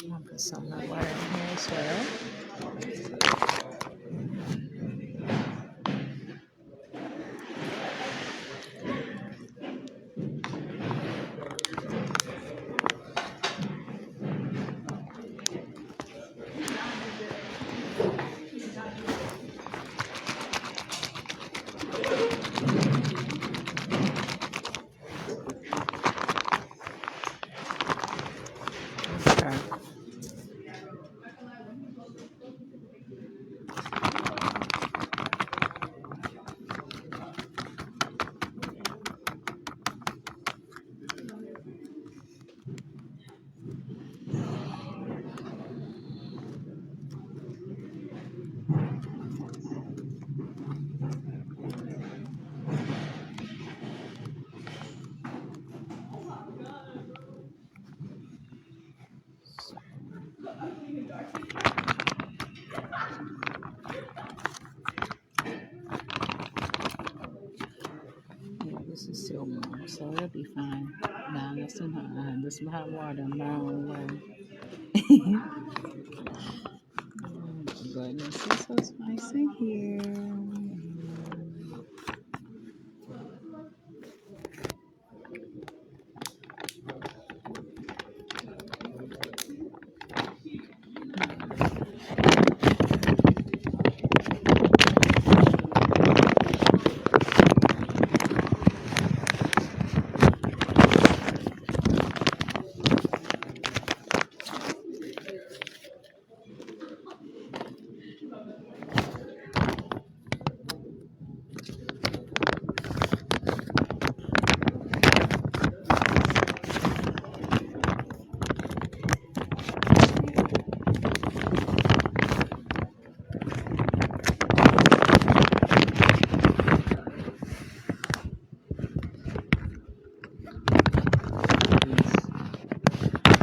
I'll put some of that water in here as well. Okay. Yeah, this is still warm, so it'll be fine. Now, this some hot water my own way. Goodness, it's so spicy here.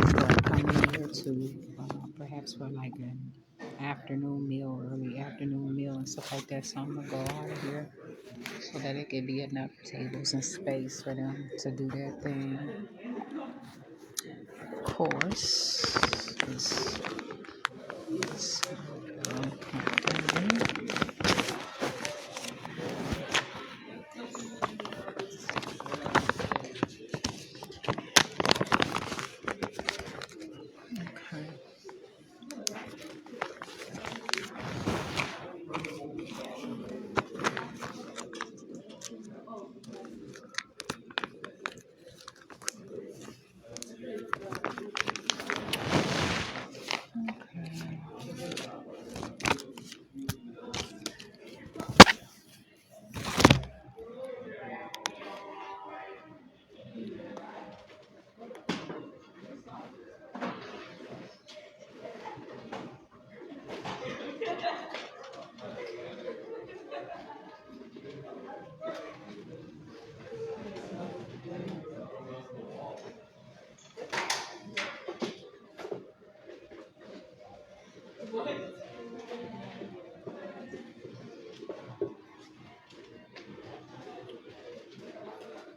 Start coming in here to perhaps for like an afternoon meal, early afternoon meal, and stuff like that. So I'm gonna go out of here so that it could be enough tables and space for them to do their thing. Of course, okay. Okay.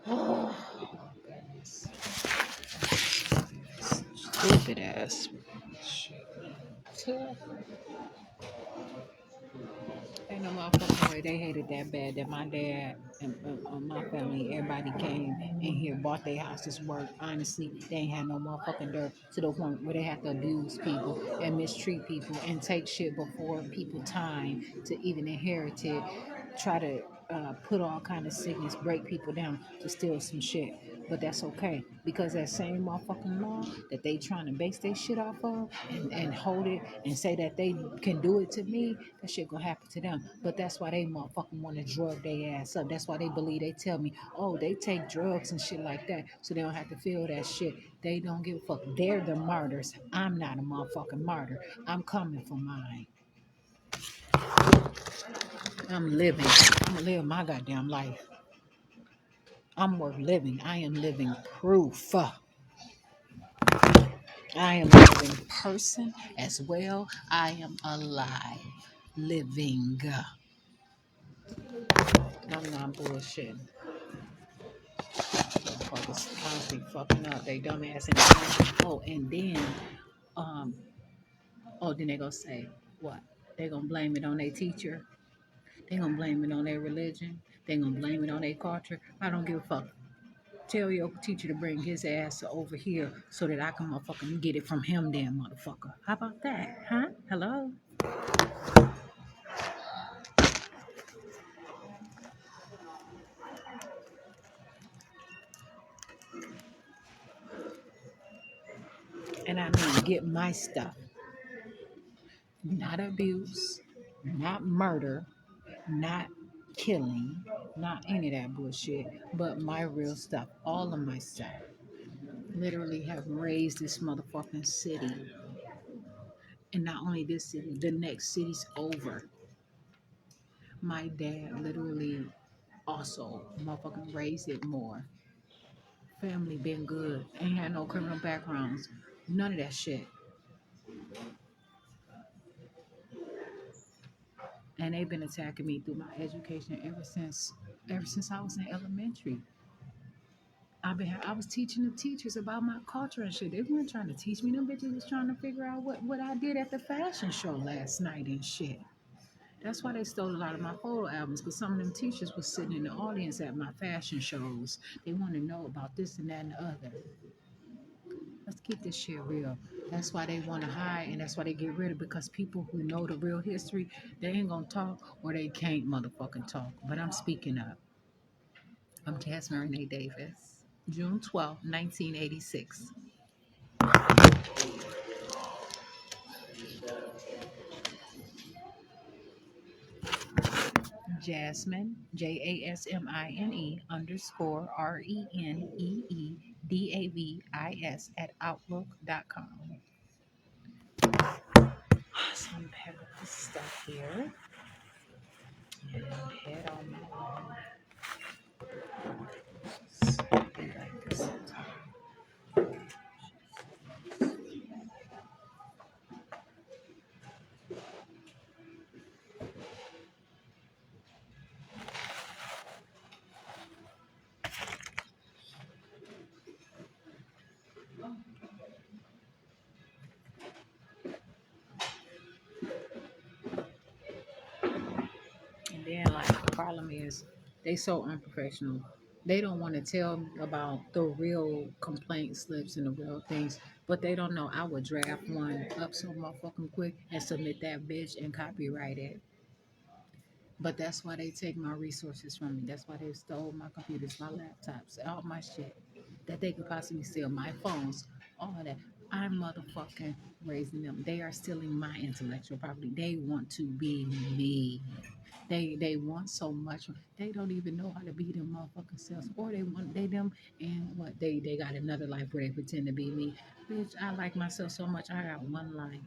Oh, goodness. Stupid ass. Shit. Ain't no motherfucking way they hated that bad that my dad and my family, everybody came in here, bought their houses, work. Honestly, they ain't had no motherfucking dirt to the point where they have to abuse people and mistreat people and take shit before people time to even inherit it. Try to put all kind of sickness, break people down to steal some shit. But that's okay because that same motherfucking law that they trying to base their shit off of and hold it and say that they can do it to me, that shit gonna happen to them. But that's why they motherfucking want to drug their ass up. That's why they believe they tell me, oh, they take drugs and shit like that so they don't have to feel that shit. They don't give a fuck. They're the martyrs. I'm not a motherfucking martyr. I'm coming for mine. I'm living. I'm gonna live my goddamn life. I'm worth living. I am living proof. I am a living person as well. I am alive, living. I'm not bullshitting. Motherfuckers constantly fucking up. They dumbass and oh, and then um, then they gonna say what? They gonna blame it on their teacher. They gonna blame it on their religion. They gonna blame it on their culture. I don't give a fuck. Tell your teacher to bring his ass over here so that I can motherfucking get it from him, damn motherfucker. How about that? Huh? Hello? And I mean, get my stuff. Not abuse, not murder, not killing, not any of that bullshit, but my real stuff. All of my stuff. Literally have raised this motherfucking city. And not only this city, the next city's over. My dad literally also motherfucking raised it more. Family been good. Ain't had no criminal backgrounds. None of that shit. And they've been attacking me through my education ever since I was in elementary. I was teaching the teachers about my culture and shit. They weren't trying to teach me. Them bitches was trying to figure out what I did at the fashion show last night and shit. That's why they stole a lot of my photo albums, because some of them teachers was sitting in the audience at my fashion shows. They want to know about this and that and the other. Let's keep this shit real. That's why they want to hide, and that's why they get rid of, because people who know the real history, they ain't gonna talk or they can't motherfucking talk. But I'm speaking up. I'm Jasmine Renee Davis. June 12th, 1986. Jasmine, JASMINE underscore RENEEDAVIS at outlook.com. So I'm pack up this stuff here and head on my way. Like this. And then, like, the problem is they so unprofessional. They don't want to tell me about the real complaint slips and the real things, but they don't know I would draft one up so motherfucking quick and submit that bitch and copyright it. But that's why they take my resources from me. That's why they stole my computers, my laptops, all my shit that they could possibly steal, my phones, all of that. I'm motherfucking raising them. They are stealing my intellectual property. They want to be me. They want so much. They don't even know how to be them motherfucking selves. Or they them and what they got another life where they pretend to be me. Bitch, I like myself so much. I got one life.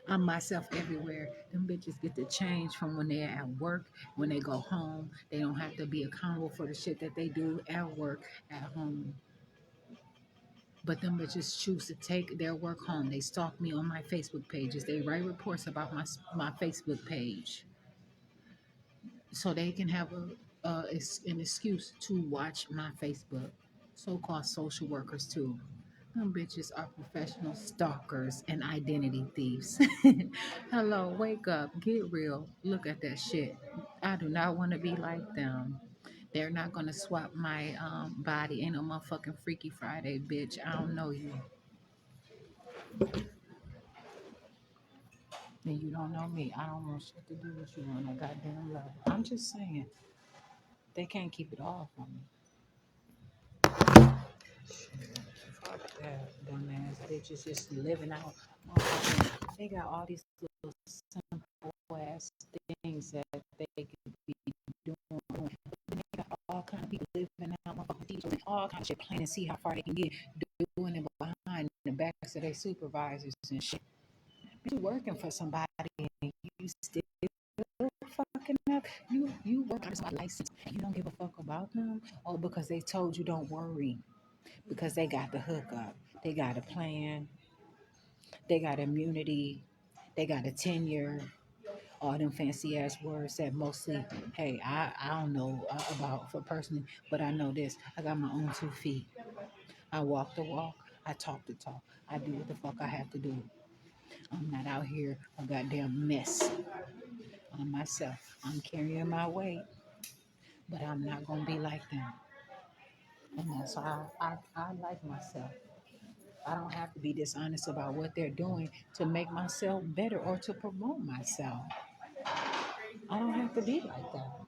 I'm myself everywhere. Them bitches get to change from when they're at work, when they go home. They don't have to be accountable for the shit that they do at work, at home. But them bitches choose to take their work home. They stalk me on my Facebook pages. They write reports about my Facebook page, so they can have an excuse to watch my Facebook. So-called social workers too. Them bitches are professional stalkers and identity thieves. Hello, wake up, get real. Look at that shit. I do not want to be like them. They're not gonna swap my body. Ain't no motherfucking Freaky Friday, bitch. I don't know you. And you don't know me. I don't want shit to do with you on a goddamn level. I'm just saying, they can't keep it all from me. Fuck that. Dumb ass bitches just living out. They got all these little simple ass things that they could be doing. They got all kind of people living out, all kind of shit, playing to see how far they can get, doing it behind the backs of their supervisors and shit. You working for somebody and you still fucking up. You work on somebody's license and you don't give a fuck about them, or because they told you don't worry, because they got the hookup, they got a plan, they got immunity, they got a tenure, all them fancy ass words that mostly, hey, I don't know about for personally, but I know this. I got my own 2 feet. I walk the walk. I talk the talk. I do what the fuck I have to do. I'm not out here a goddamn mess on myself. I'm carrying my weight, but I'm not gonna be like them. And that's why I like myself. I don't have to be dishonest about what they're doing to make myself better or to promote myself. I don't have to be like that.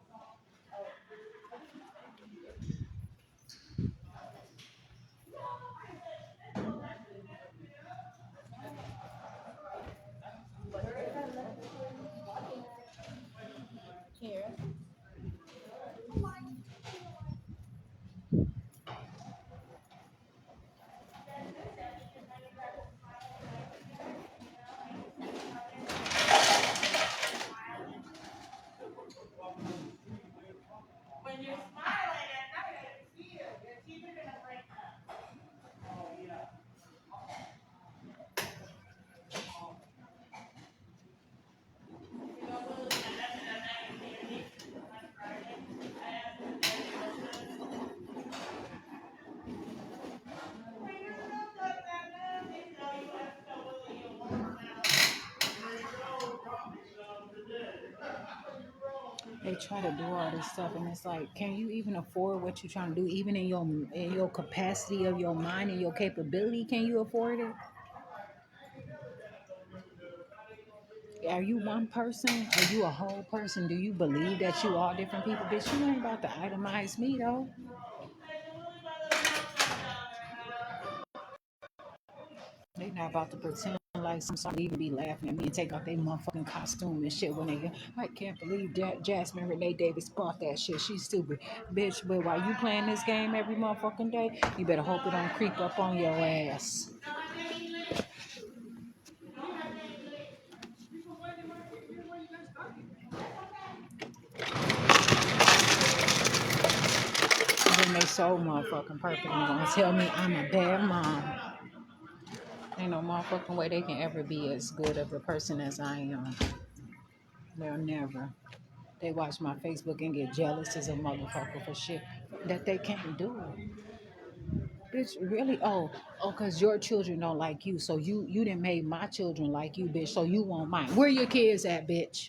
They try to do all this stuff, and it's like, can you even afford what you're trying to do? Even in your capacity of your mind and your capability, can you afford it? Are you one person? Are you a whole person? Do you believe that you all different people? Bitch, you ain't about to itemize me though. They not about to pretend like somebody even be laughing at me and take off their motherfucking costume and shit when they. I can't believe that Jasmine Renee Davis bought that shit. She's stupid, bitch. But while you playing this game every motherfucking day, you better hope it don't creep up on your ass. Then they so motherfucking perfect and gonna tell me I'm a bad mom. Ain't no motherfucking way they can ever be as good of a person as I am. They'll never. They watch my Facebook and get jealous as a motherfucker for shit that they can't do. Bitch, really? Cause your children don't like you, so you didn't make my children like you, bitch. So you want mine. Where your kids at, bitch?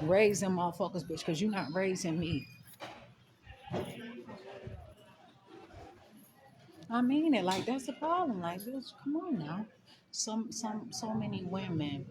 Raise them motherfuckers, bitch, cause you not raising me. I mean it. Like that's the problem. Like, bitch, come on now. So many women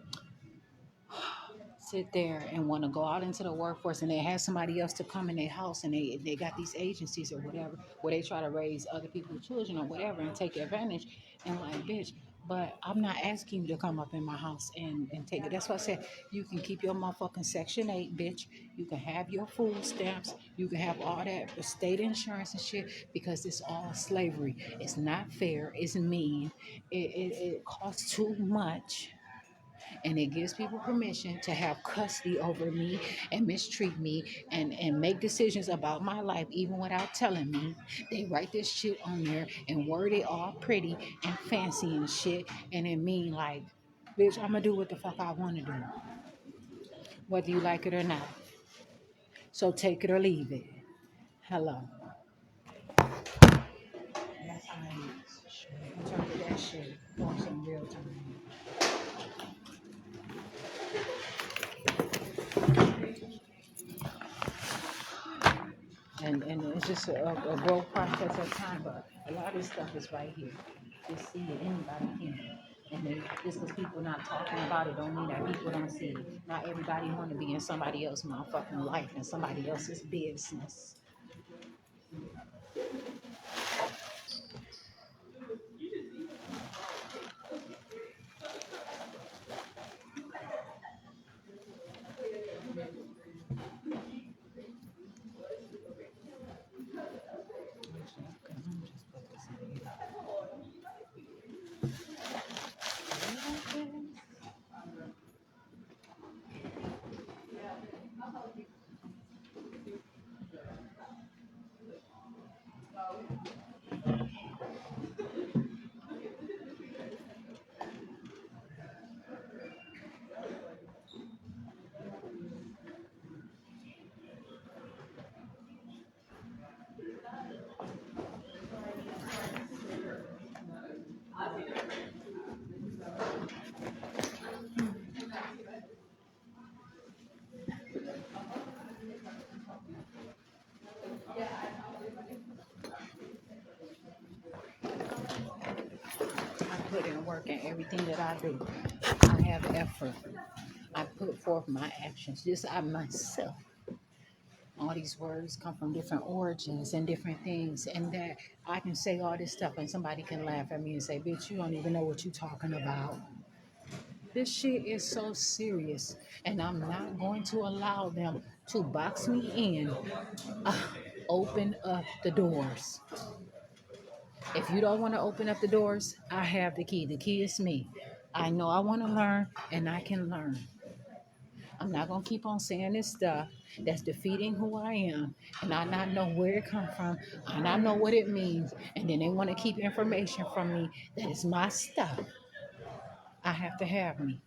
sit there and want to go out into the workforce and they have somebody else to come in their house and they got these agencies or whatever where they try to raise other people's children or whatever and take advantage and like bitch, but I'm not asking you to come up in my house and take it. That's why I said you can keep your motherfucking Section 8, bitch. You can have your food stamps. You can have all that state insurance and shit because it's all slavery. It's not fair. It's mean. It costs too much and it gives people permission to have custody over me and mistreat me and make decisions about my life even without telling me. They write this shit on there and word it all pretty and fancy and shit and it mean like, bitch, I'm gonna do what the fuck I want to do, whether you like it or not. So take it or leave it. Hello. That's how it is. In terms of that shit, on some real time. it's just a growth process at time, but a lot of this stuff is right here. Just see it, anybody can. And then just because people not talking about it don't mean that people don't see it. Not everybody want to be in somebody else's motherfucking life and somebody else's business. I put in work in everything that I do. I have effort. I put forth my actions, just I myself. All these words come from different origins and different things, and that I can say all this stuff and somebody can laugh at me and say, bitch, you don't even know what you're talking about. This shit is so serious, and I'm not going to allow them to box me in. Uh, Open up the doors. If you don't want to open up the doors, I have the key. The key is me. I know I want to learn, and I can learn. I'm not going to keep on saying this stuff that's defeating who I am, and I not know where it come from, and I know what it means, and then they want to keep information from me that is my stuff. I have to have me.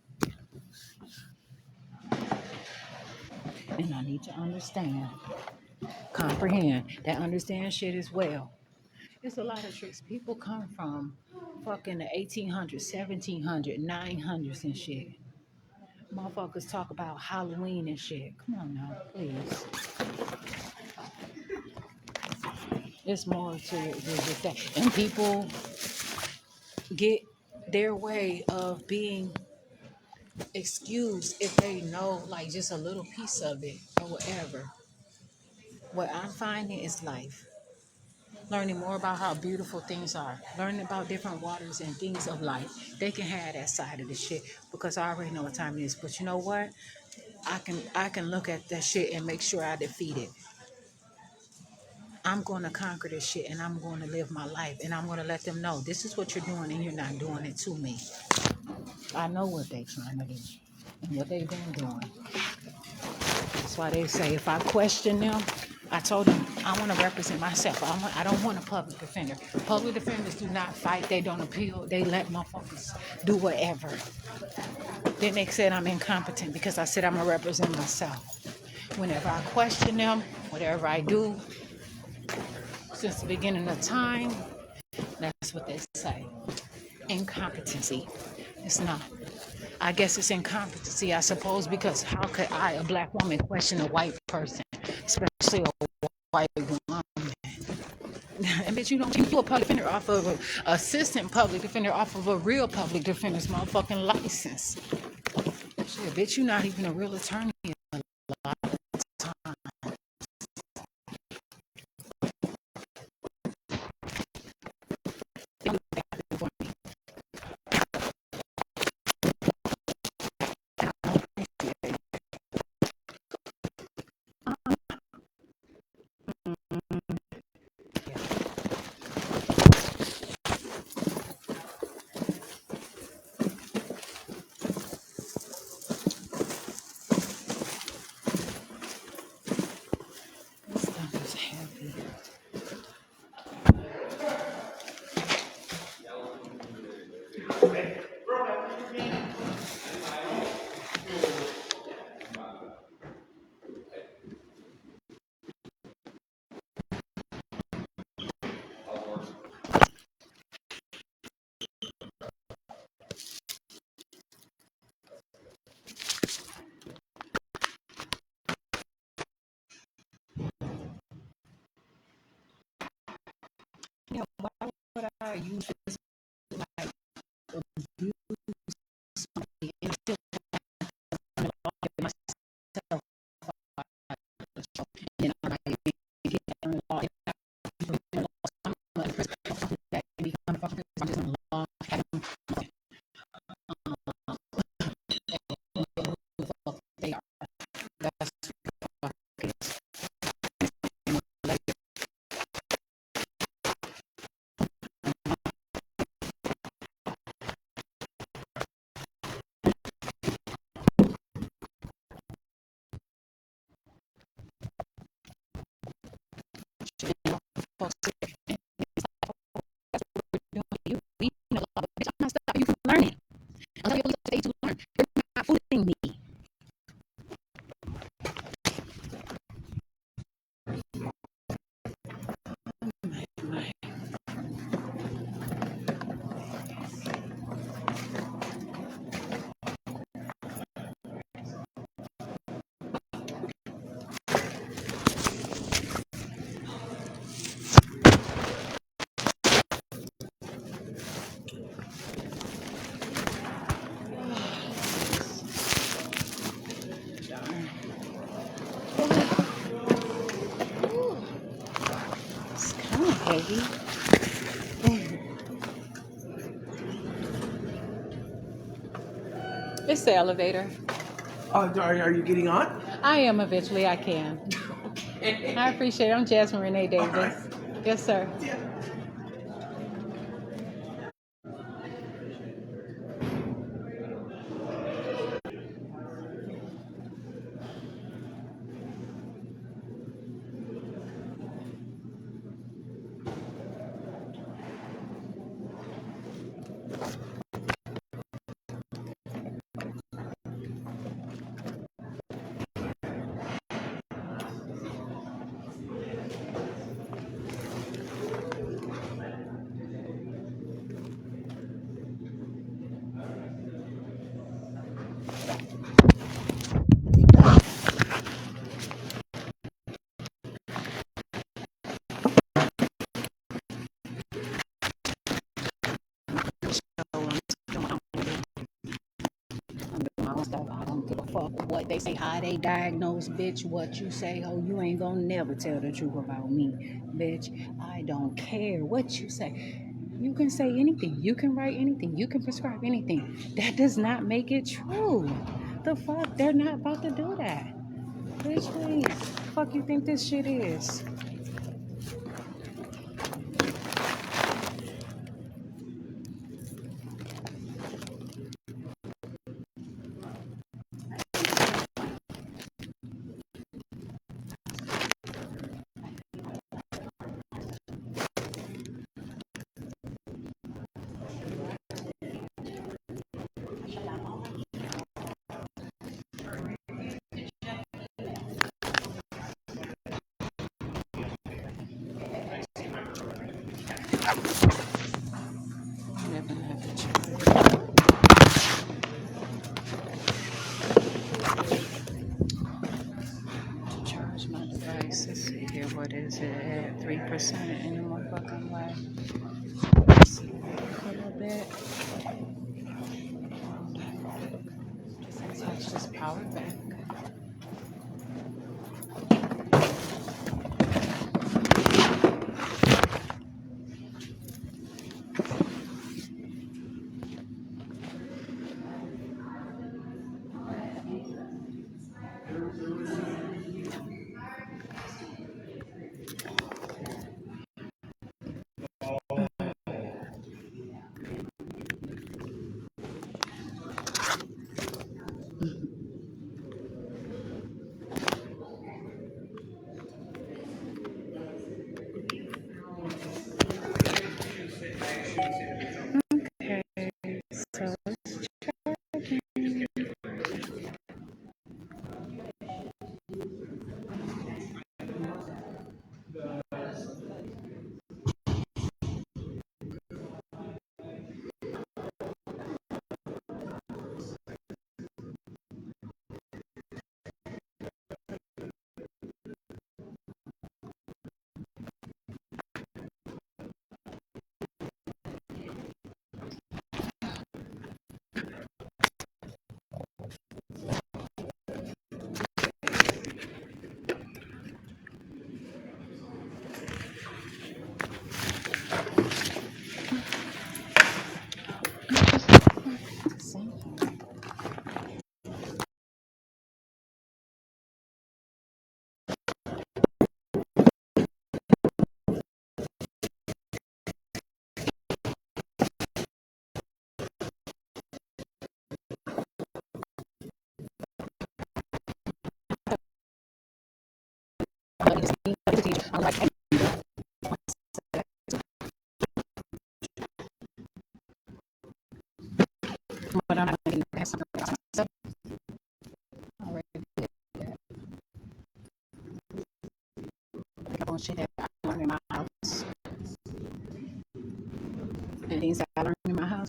And I need to understand, comprehend, that understand shit as well. It's a lot of tricks. People come from fucking the 1800s, 1700s, 900s and shit. Motherfuckers talk about Halloween and shit. Come on now, please. It's more to it than just that. And people get their way of being excused if they know like just a little piece of it or whatever. What I'm finding is life. Learning more about how beautiful things are. Learning about different waters and things of life. They can have that side of the shit because I already know what time it is. But you know what? I can look at that shit and make sure I defeat it. I'm going to conquer this shit and I'm going to live my life and I'm going to let them know this is what you're doing and you're not doing it to me. I know what they're trying to do and what they've been doing. That's why they say if I question them, I told them I want to represent myself. I don't want a public defender. Public defenders do not fight. They don't appeal. They let motherfuckers do whatever. Then they said I'm incompetent because I said I'm going to represent myself. Whenever I question them, whatever I do, since the beginning of time, that's what they say. Incompetency. It's not. I guess it's incompetency, I suppose, because how could I, a black woman, question a white person, especially a white woman? And bitch, you don't keep a public defender off of an assistant public defender off of a real public defender's motherfucking license. Shit, bitch, you not even a real attorney a lot of the time. Yeah, why would I use this like abuse somebody and still myself and I'm like get unlocked. That become fucking I'm just unlocked. They are. That's you know, bitch, I'm not stopping you from learning. I'll tell you today to learn. You're not fooling me. It's kind of heavy. It's the elevator. Are you getting on? I am eventually. I can. I appreciate it. I'm Jasmine Renee Davis. Right. Yes, sir. Yeah. I don't give a fuck what they say, how they diagnose, bitch. What you say, oh, you ain't gonna never tell the truth about me, bitch. I don't care what you say. You can say anything, you can write anything, you can prescribe anything. That does not make it true. The fuck, they're not about to do that. Bitch, please. Fuck you think this shit is? Never have to charge my device. Let's see here, what is it at? 3% in the motherfucking way. Let's see, a little bit. Just attach this power bank. Okay, so I'm like, but I'm not going to have something else. So, already did that. Pick up on shit that I learned in my house. And things that I learned in my house,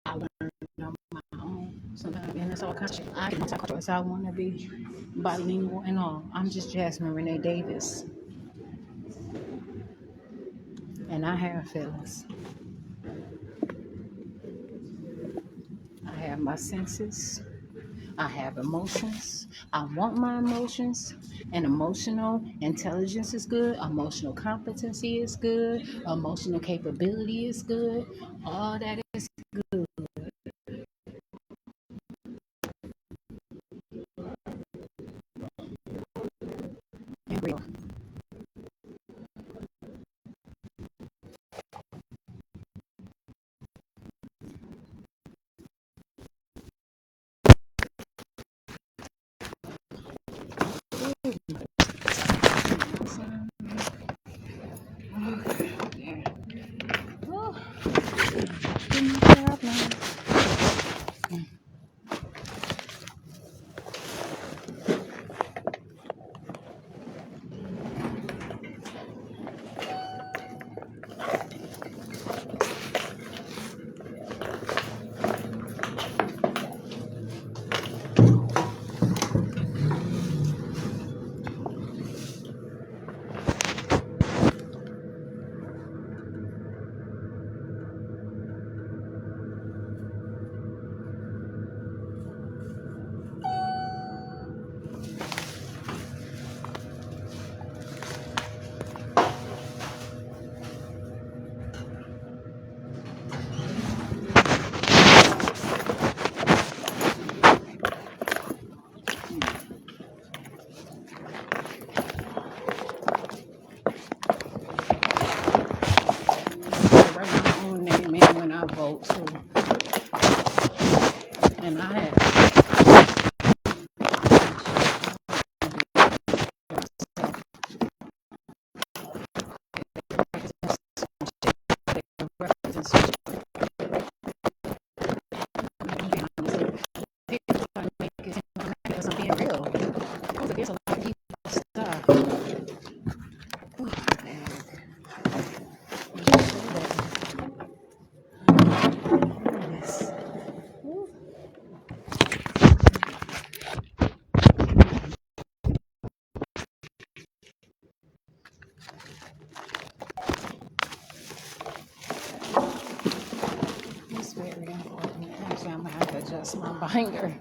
I learned on my own. Sometimes, and it's all kinds of shit. I can multicultural as I want to be, bilingual and all. I'm just Jasmine Renee Davis. And I have feelings. I have my senses. I have emotions. I want my emotions. And emotional intelligence is good. Emotional competency is good. Emotional capability is good. All that is good. And real. Yeah. Oh, write my own name in when I vote too. And I have people try to make it seem like because I'm being real. There's a lot of people stuff. Oh, man. Yes. Ooh. It's very important. Actually, I'm gonna have to adjust my binder.